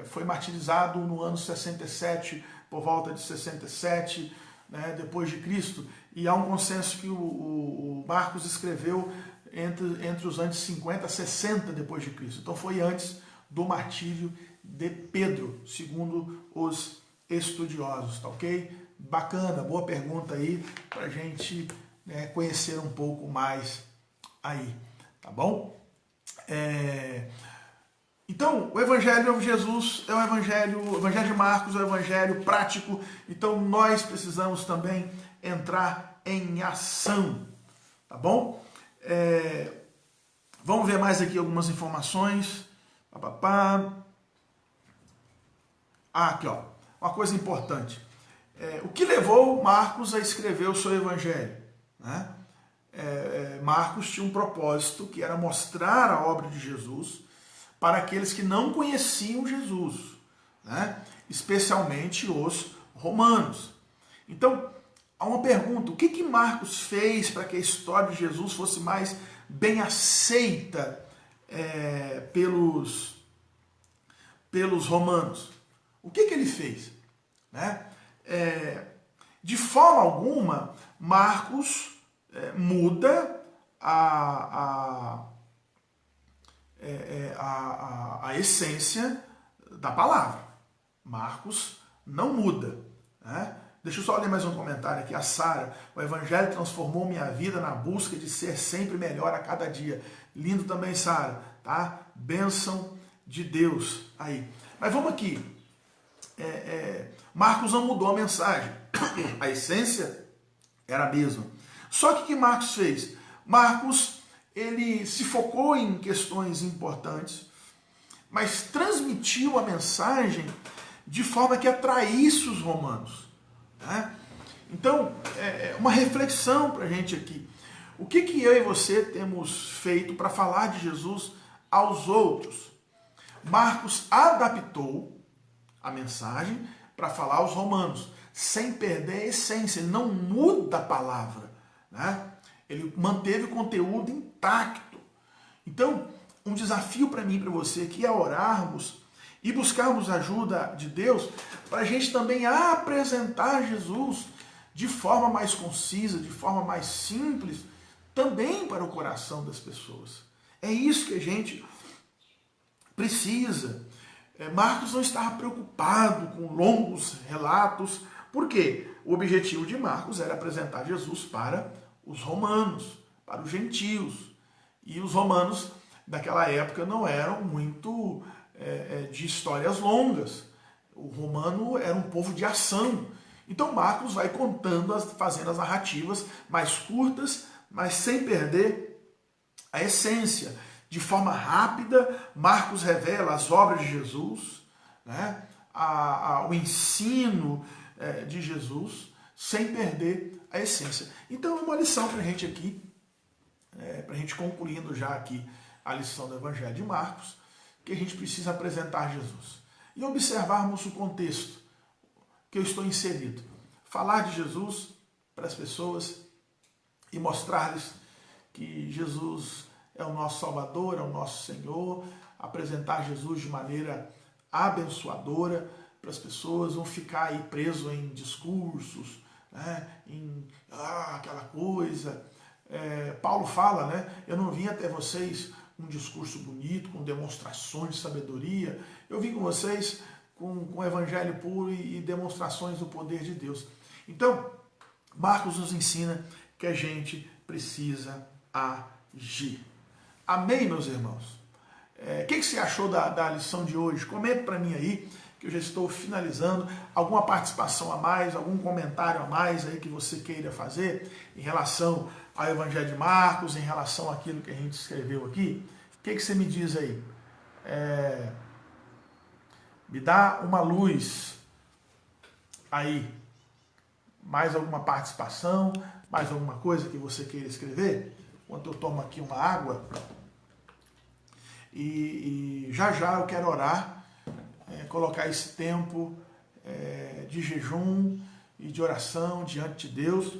foi martirizado no ano 67, por volta de 67, né, depois de Cristo, e há um consenso que o Marcos escreveu entre os anos 50 e 60 depois de Cristo. Então foi antes do martírio de Pedro, segundo os estudiosos, tá ok? Bacana, boa pergunta aí, para a gente conhecer um pouco mais aí, tá bom? Então, o Evangelho de Jesus é o Evangelho de Marcos é o Evangelho prático, então nós precisamos também entrar em ação, tá bom? Vamos ver mais aqui algumas informações. Aqui, ó, uma coisa importante. O que levou Marcos a escrever o seu Evangelho? Né? Marcos tinha um propósito que era mostrar a obra de Jesus para aqueles que não conheciam Jesus, né? Especialmente os romanos. Então, há uma pergunta: o que Marcos fez para que a história de Jesus fosse mais bem aceita pelos romanos? O que ele fez? Né? De forma alguma, Marcos muda a essência da palavra. Marcos não muda. Né? Deixa eu só ler mais um comentário aqui. A Sara: o Evangelho transformou minha vida na busca de ser sempre melhor a cada dia. Lindo também, Sara. Tá? Bênção de Deus aí. Mas vamos aqui. Marcos não mudou a mensagem. A essência era a mesma. Só que o que Marcos fez? Marcos, ele se focou em questões importantes, mas transmitiu a mensagem de forma que atraísse os romanos. Né? Então, uma reflexão para a gente aqui. O que eu e você temos feito para falar de Jesus aos outros? Marcos adaptou a mensagem para falar aos romanos, sem perder a essência. Ele não muda a palavra, né? Ele manteve o conteúdo intacto. Então, um desafio para mim e para você aqui é orarmos e buscarmos a ajuda de Deus para a gente também apresentar Jesus de forma mais concisa, de forma mais simples, também para o coração das pessoas. É isso que a gente precisa. Marcos não estava preocupado com longos relatos. Por quê? O objetivo de Marcos era apresentar Jesus para os romanos, para os gentios. E os romanos daquela época não eram muito de histórias longas. O romano era um povo de ação. Então Marcos vai contando, fazendo as narrativas mais curtas, mas sem perder a essência. De forma rápida, Marcos revela as obras de Jesus, né? O ensino de Jesus, sem perder a essência. Então é uma lição para a gente aqui, para a gente concluindo já aqui a lição do Evangelho de Marcos, que a gente precisa apresentar Jesus. E observarmos o contexto que eu estou inserido. Falar de Jesus para as pessoas e mostrar-lhes que Jesus é o nosso Salvador, é o nosso Senhor, apresentar Jesus de maneira abençoadora para as pessoas, não ficar aí preso em discursos, né, em aquela coisa. Paulo fala, né, eu não vim até vocês com um discurso bonito, com demonstrações de sabedoria, eu vim com vocês com o evangelho puro e demonstrações do poder de Deus. Então, Marcos nos ensina que a gente precisa agir. Amém, meus irmãos? O que você achou da lição de hoje? Comenta para mim aí. que eu já estou finalizando. Alguma participação a mais, algum comentário a mais aí que você queira fazer em relação ao Evangelho de Marcos, em relação àquilo que a gente escreveu aqui? O que você me diz aí? Me dá uma luz aí. Mais alguma participação? Mais alguma coisa que você queira escrever? Enquanto eu tomo aqui uma água. E já eu quero orar, colocar esse tempo de jejum e de oração diante de Deus.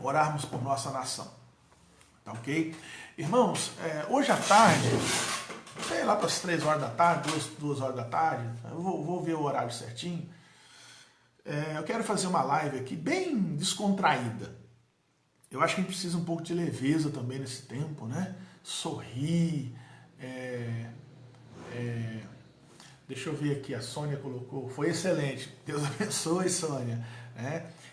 Orarmos por nossa nação. Tá ok? Irmãos, hoje à tarde, sei lá para as 3 horas da tarde, 2 horas da tarde, eu vou ver o horário certinho. Eu quero fazer uma live aqui bem descontraída. Eu acho que a gente precisa um pouco de leveza também nesse tempo, né? Sorrir. Deixa eu ver aqui, a Sônia colocou. Foi excelente. Deus abençoe, Sônia.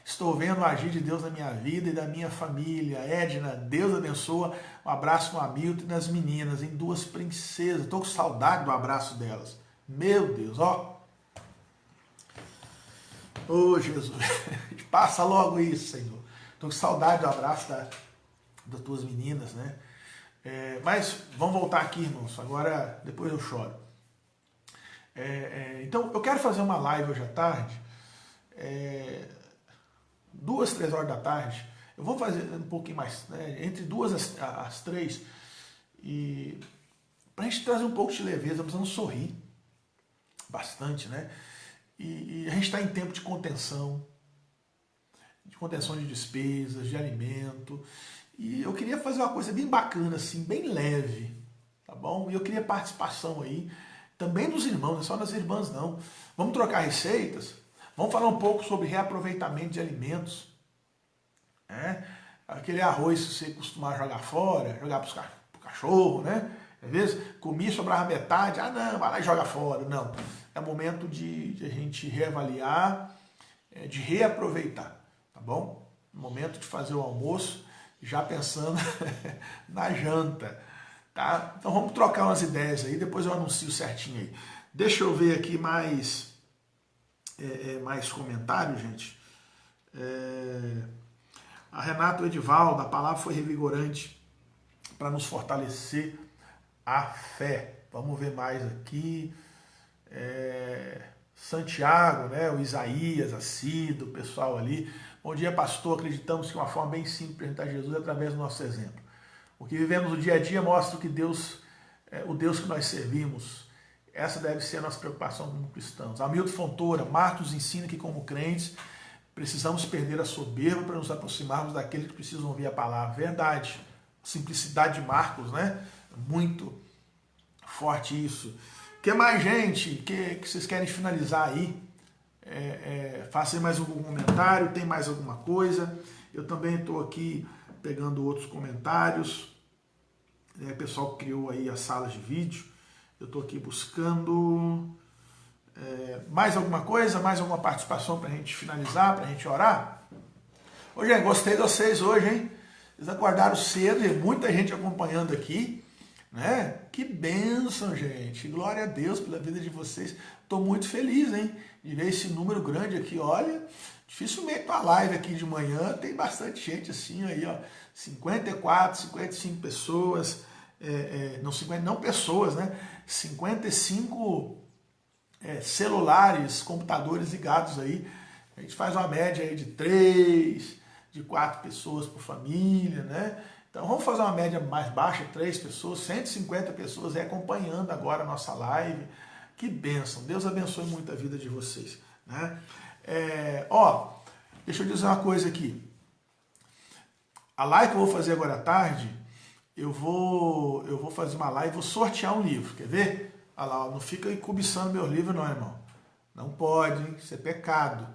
Estou vendo o agir de Deus na minha vida e da minha família. Edna, Deus abençoa. Um abraço no Hamilton e nas meninas, em 2 princesas. Estou com saudade do abraço delas. Meu Deus, ó. Ô, Jesus. Passa logo isso, Senhor. Estou com saudade do abraço das tuas meninas, né? Mas vamos voltar aqui, irmãos. Agora, depois eu choro. Então, eu quero fazer uma live hoje à tarde. 2, 3 horas da tarde. Eu vou fazer um pouquinho mais, né? Entre 2 às 3. E para a gente trazer um pouco de leveza, precisamos sorrir. Bastante, né? E a gente está em tempo de contenção de despesas, de alimento. E eu queria fazer uma coisa bem bacana, assim, bem leve, tá bom? E eu queria participação aí, também dos irmãos, não é só das irmãs, não. Vamos trocar receitas, vamos falar um pouco sobre reaproveitamento de alimentos. Aquele arroz que você costuma jogar fora, jogar para o cachorro, né? Às vezes comia, sobrava metade, não, vai lá e joga fora. Não, é momento de a gente reavaliar, de reaproveitar. Tá bom? Momento de fazer o almoço, já pensando na janta, tá? Então vamos trocar umas ideias aí, depois eu anuncio certinho aí. Deixa eu ver aqui mais comentários, gente. A Renata Edivaldo, a palavra foi revigorante para nos fortalecer a fé. Vamos ver mais aqui. Santiago, né? O Isaías, a Cida, o pessoal ali. Bom dia, pastor. Acreditamos que uma forma bem simples de apresentar Jesus é através do nosso exemplo. O que vivemos no dia a dia mostra que Deus, o Deus que nós servimos, essa deve ser a nossa preocupação como cristãos. Hamilton Fontoura, Marcos ensina que como crentes precisamos perder a soberba para nos aproximarmos daqueles que precisam ouvir a palavra. Verdade. Simplicidade de Marcos, né? Muito forte isso. O que mais, gente? Que vocês querem finalizar aí? Faça mais algum comentário, tem mais alguma coisa? Eu também estou aqui pegando outros comentários. O pessoal que criou aí as salas de vídeo. Eu estou aqui buscando mais alguma coisa, mais alguma participação para a gente finalizar, para a gente orar. Hoje, gostei de vocês hoje, hein? Vocês acordaram cedo e muita gente acompanhando aqui, né? Que bênção, gente. Glória a Deus pela vida de vocês. Estou muito feliz, hein? De ver esse número grande aqui. Olha, dificilmente uma live aqui de manhã tem bastante gente assim aí, ó. 54, 55 pessoas. Não pessoas, né? 55 celulares, computadores ligados aí. A gente faz uma média aí de 3, de 4 pessoas por família, né? Então vamos fazer uma média mais baixa, 3 pessoas, 150 pessoas aí acompanhando agora a nossa live. Que bênção, Deus abençoe muito a vida de vocês, né? Deixa eu dizer uma coisa aqui. A live que eu vou fazer agora à tarde, eu vou fazer uma live, vou sortear um livro, quer ver? Olha lá, não fica aí cobiçando meu livro não, irmão. Não pode, hein? Isso é pecado,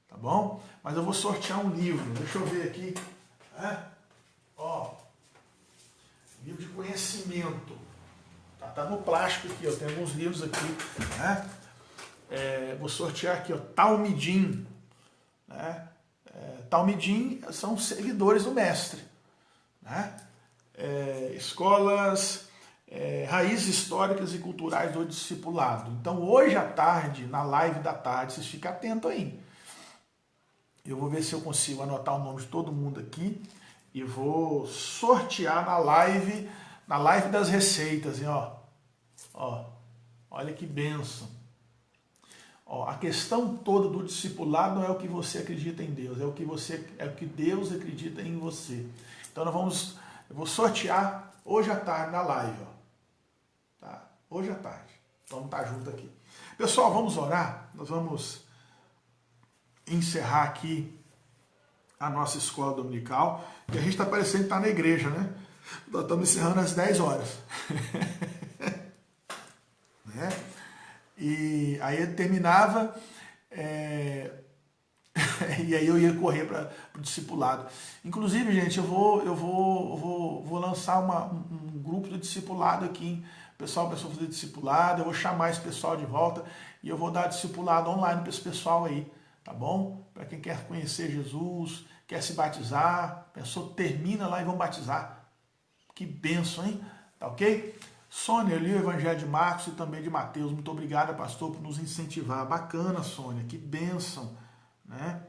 tá bom? Mas eu vou sortear um livro, deixa eu ver aqui. Livro de conhecimento. Tá no plástico aqui, ó. Tem alguns livros aqui, né? Vou sortear aqui, ó, Talmidim, né? Talmidim são seguidores do mestre, né? Escolas raízes históricas e culturais do discipulado. Então, hoje à tarde, na live da tarde, vocês ficam atentos aí. Eu vou ver se eu consigo anotar o nome de todo mundo aqui e vou sortear na live das receitas, hein, ó. Olha que bênção. Ó, a questão toda do discipulado não é o que você acredita em Deus, é o que Deus acredita em você. Então eu vou sortear hoje à tarde na live, ó. Tá? Hoje à tarde. Vamos estar junto aqui. Pessoal, vamos orar. Nós vamos encerrar aqui a nossa escola dominical, que a gente está parecendo que está na igreja, né? Nós estamos encerrando às 10 horas. Né? E aí ele terminava, e aí eu ia correr para o discipulado. Inclusive, gente, eu vou lançar um grupo de discipulado aqui. O pessoal fazer discipulado, eu vou chamar esse pessoal de volta e eu vou dar discipulado online para esse pessoal aí, tá bom? Para quem quer conhecer Jesus, quer se batizar, pensou, termina lá e vão batizar. Que bênção, hein? Tá ok? Sônia, eu li o Evangelho de Marcos e também de Mateus. Muito obrigada, pastor, por nos incentivar. Bacana, Sônia, que bênção, né?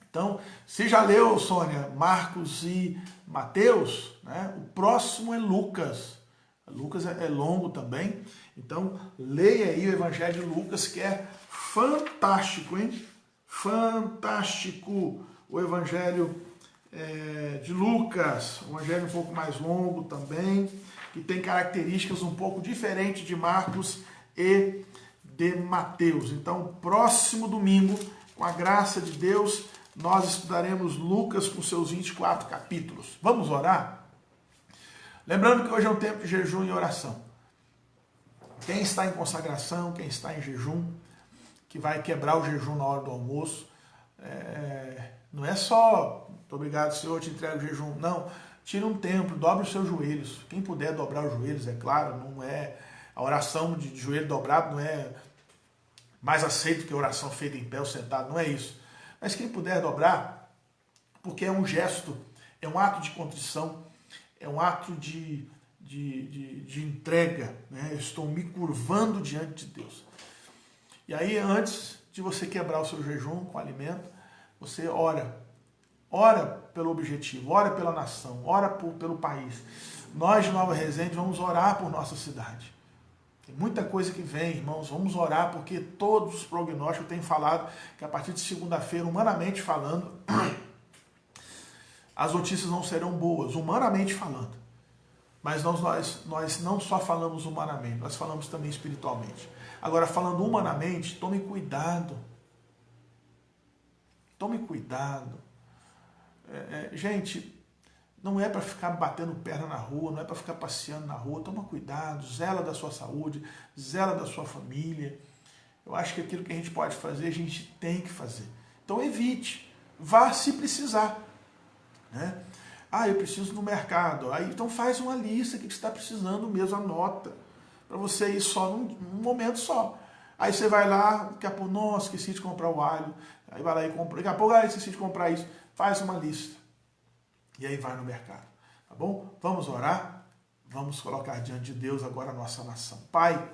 Então, você já leu, Sônia, Marcos e Mateus, né? O próximo é Lucas. Lucas é longo também. Então, leia aí o Evangelho de Lucas, que é fantástico, hein? Fantástico o Evangelho de Lucas. Um evangelho um pouco mais longo também, que tem características um pouco diferentes de Marcos e de Mateus. Então, próximo domingo, com a graça de Deus, nós estudaremos Lucas com seus 24 capítulos. Vamos orar? Lembrando que hoje é um tempo de jejum e oração. Quem está em consagração, quem está em jejum, que vai quebrar o jejum na hora do almoço, não é só, muito obrigado, Senhor, te entrego o jejum. Não, tira um tempo, dobre os seus joelhos. Quem puder dobrar os joelhos, é claro, não é a oração de joelho dobrado, não é mais aceito que a oração feita em pé ou sentado, não é isso. Mas quem puder dobrar, porque é um gesto, é um ato de contrição, é um ato de entrega, né? Eu estou me curvando diante de Deus. E aí, antes de você quebrar o seu jejum com alimento, você ora. Ora pelo objetivo, ora pela nação, ora pelo país. Nós de Nova Resende vamos orar por nossa cidade. Tem muita coisa que vem, irmãos, vamos orar, porque todos os prognósticos têm falado que a partir de segunda-feira, humanamente falando, as notícias não serão boas, humanamente falando. Mas nós não só falamos humanamente, nós falamos também espiritualmente. Agora, falando humanamente, tome cuidado. Tome cuidado. Gente, não é para ficar batendo perna na rua, não é para ficar passeando na rua. Toma cuidado, zela da sua saúde, zela da sua família. Eu acho que aquilo que a gente pode fazer, a gente tem que fazer. Então evite, vá se precisar, né? Eu preciso ir no mercado. Aí, então faz uma lista que você está precisando mesmo, anota, para você ir só num momento só. Aí você vai lá, daqui a pouco, nossa, esqueci de comprar o alho. Aí vai lá e compra. Daqui a pouco, esqueci de comprar isso. Faz uma lista. E aí vai no mercado. Tá bom? Vamos orar? Vamos colocar diante de Deus agora a nossa nação. Pai,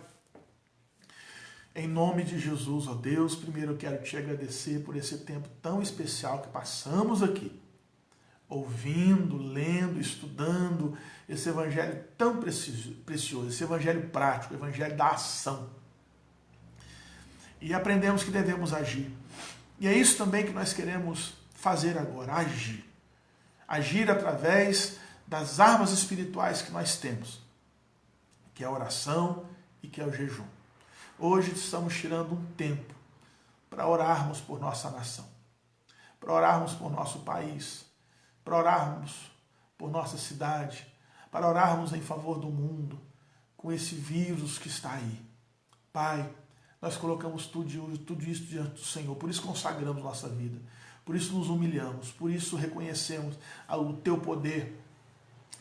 em nome de Jesus, ó Deus, primeiro eu quero te agradecer por esse tempo tão especial que passamos aqui. Ouvindo, lendo, estudando esse evangelho tão precioso, esse evangelho prático, o evangelho da ação. E aprendemos que devemos agir. E é isso também que nós queremos fazer agora, agir. Agir através das armas espirituais que nós temos, que é a oração e que é o jejum. Hoje estamos tirando um tempo para orarmos por nossa nação, para orarmos por nosso país, para orarmos por nossa cidade, para orarmos em favor do mundo, com esse vírus que está aí. Pai, nós colocamos tudo isso diante do Senhor, por isso consagramos nossa vida, por isso nos humilhamos, por isso reconhecemos o teu poder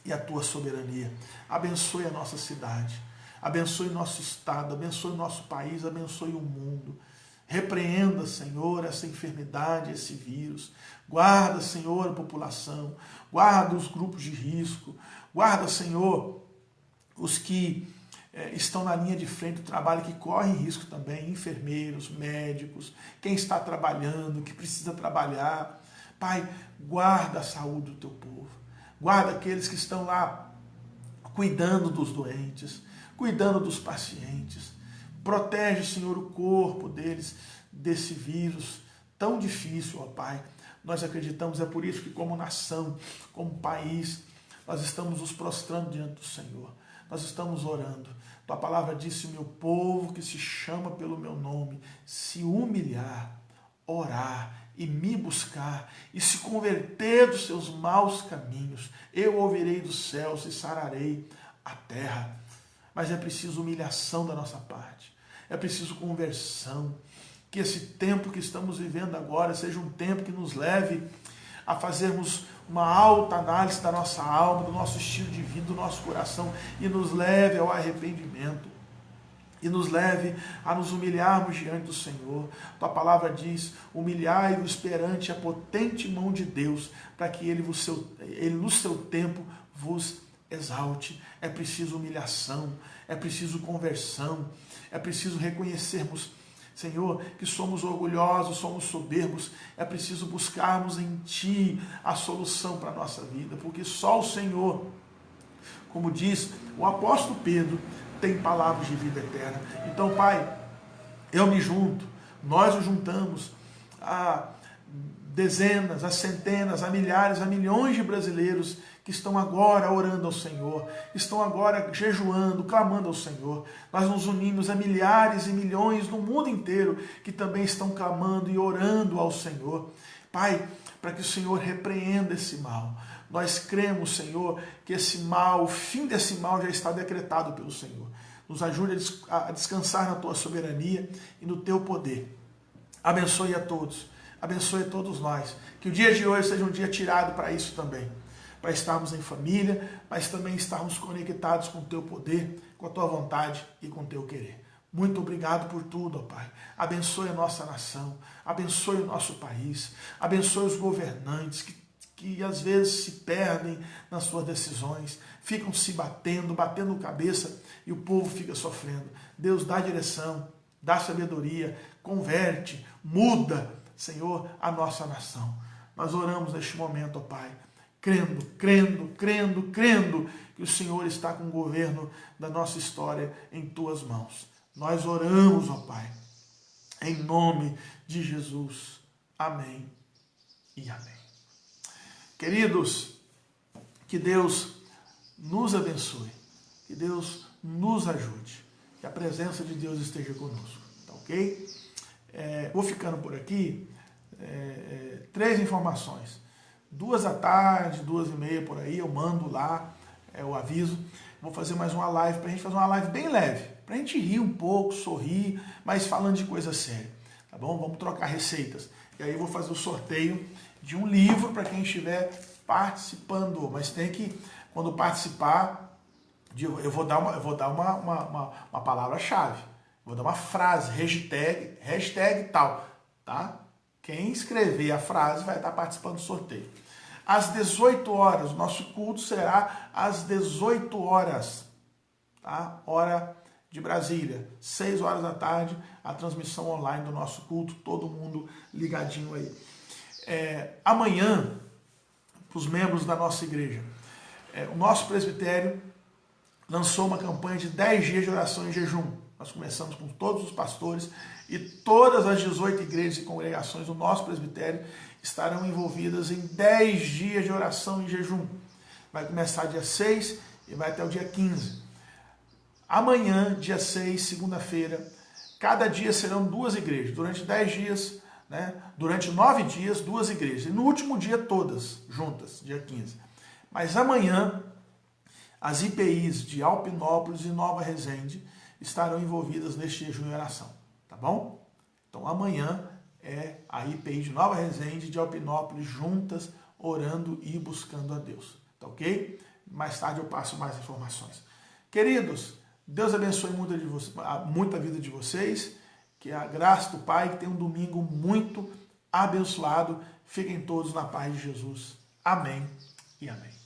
e a tua soberania. Abençoe a nossa cidade, abençoe nosso estado, abençoe nosso país, abençoe o mundo. Repreenda, Senhor, essa enfermidade, esse vírus. Guarda, Senhor, a população. Guarda os grupos de risco. Guarda, Senhor, os que estão na linha de frente do trabalho, que correm risco também, enfermeiros, médicos, quem está trabalhando, que precisa trabalhar. Pai, guarda a saúde do teu povo, guarda aqueles que estão lá cuidando dos doentes, cuidando dos pacientes. Protege, Senhor, o corpo deles desse vírus tão difícil, ó Pai. Nós acreditamos, é por isso que como nação, como país, nós estamos nos prostrando diante do Senhor. Nós estamos orando. Tua palavra disse: o meu povo que se chama pelo meu nome, se humilhar, orar e me buscar, e se converter dos seus maus caminhos, eu ouvirei dos céus e sararei a terra. Mas é preciso humilhação da nossa parte, é preciso conversão, que esse tempo que estamos vivendo agora seja um tempo que nos leve a fazermos uma alta análise da nossa alma, do nosso estilo de vida, do nosso coração, e nos leve ao arrependimento, e nos leve a nos humilharmos diante do Senhor. Tua palavra diz: humilhai-vos perante a potente mão de Deus, para que Ele no seu tempo vos exalte. É preciso humilhação, é preciso conversão, é preciso reconhecermos, Senhor, que somos orgulhosos, somos soberbos. É preciso buscarmos em Ti a solução para a nossa vida, porque só o Senhor, como diz o apóstolo Pedro, tem palavras de vida eterna. Então, Pai, eu me junto, nós nos juntamos a dezenas, a centenas, a milhares, a milhões de brasileiros que estão agora orando ao Senhor, estão agora jejuando, clamando ao Senhor. Nós nos unimos a milhares e milhões no mundo inteiro que também estão clamando e orando ao Senhor. Pai, para que o Senhor repreenda esse mal. Nós cremos, Senhor, que esse mal, o fim desse mal já está decretado pelo Senhor. Nos ajude a descansar na Tua soberania e no Teu poder. Abençoe a todos. Abençoe a todos nós. Que o dia de hoje seja um dia tirado para isso também. Para estarmos em família, mas também estarmos conectados com o Teu poder, com a Tua vontade e com o Teu querer. Muito obrigado por tudo, ó Pai. Abençoe a nossa nação, abençoe o nosso país, abençoe os governantes que às vezes se perdem nas suas decisões, ficam se batendo cabeça e o povo fica sofrendo. Deus, dá direção, dá sabedoria, converte, muda, Senhor, a nossa nação. Nós oramos neste momento, ó Pai, crendo que o Senhor está com o governo da nossa história em Tuas mãos. Nós oramos, ó Pai, em nome de Jesus. Amém e amém. Queridos, que Deus nos abençoe, que Deus nos ajude, que a presença de Deus esteja conosco, tá ok? Vou ficando por aqui. 3 informações. 2 da tarde, 2h30 por aí, eu mando lá o aviso. Vou fazer mais uma live, pra gente fazer uma live bem leve, pra gente rir um pouco, sorrir, mas falando de coisa séria, tá bom? Vamos trocar receitas. E aí eu vou fazer o sorteio de um livro para quem estiver participando, mas tem que, quando participar, eu vou dar uma palavra-chave, vou dar uma frase, hashtag tal, tá? Quem escrever a frase vai estar participando do sorteio. Às 18 horas, o nosso culto será às 18 horas, tá? Hora de Brasília, 6 horas da tarde, a transmissão online do nosso culto, todo mundo ligadinho aí. Amanhã, para os membros da nossa igreja, o nosso presbitério lançou uma campanha de 10 dias de oração e jejum. Nós começamos com todos os pastores e todas as 18 igrejas e congregações do nosso presbitério estarão envolvidas em 10 dias de oração e jejum. Vai começar dia 6 e vai até o dia 15. Amanhã, dia 6, segunda-feira, cada dia serão 2 igrejas. Durante 10 dias, durante 9 dias, 2 igrejas. E no último dia, todas juntas, dia 15. Mas amanhã, as IPIs de Alpinópolis e Nova Resende estarão envolvidas neste jejum e oração. Tá bom? Então amanhã é a IPI de Nova Resende e de Alpinópolis juntas, orando e buscando a Deus. Tá ok? Mais tarde eu passo mais informações. Queridos, Deus abençoe muita vida de vocês, que a graça do Pai, que tenham um domingo muito abençoado. Fiquem todos na paz de Jesus. Amém e amém.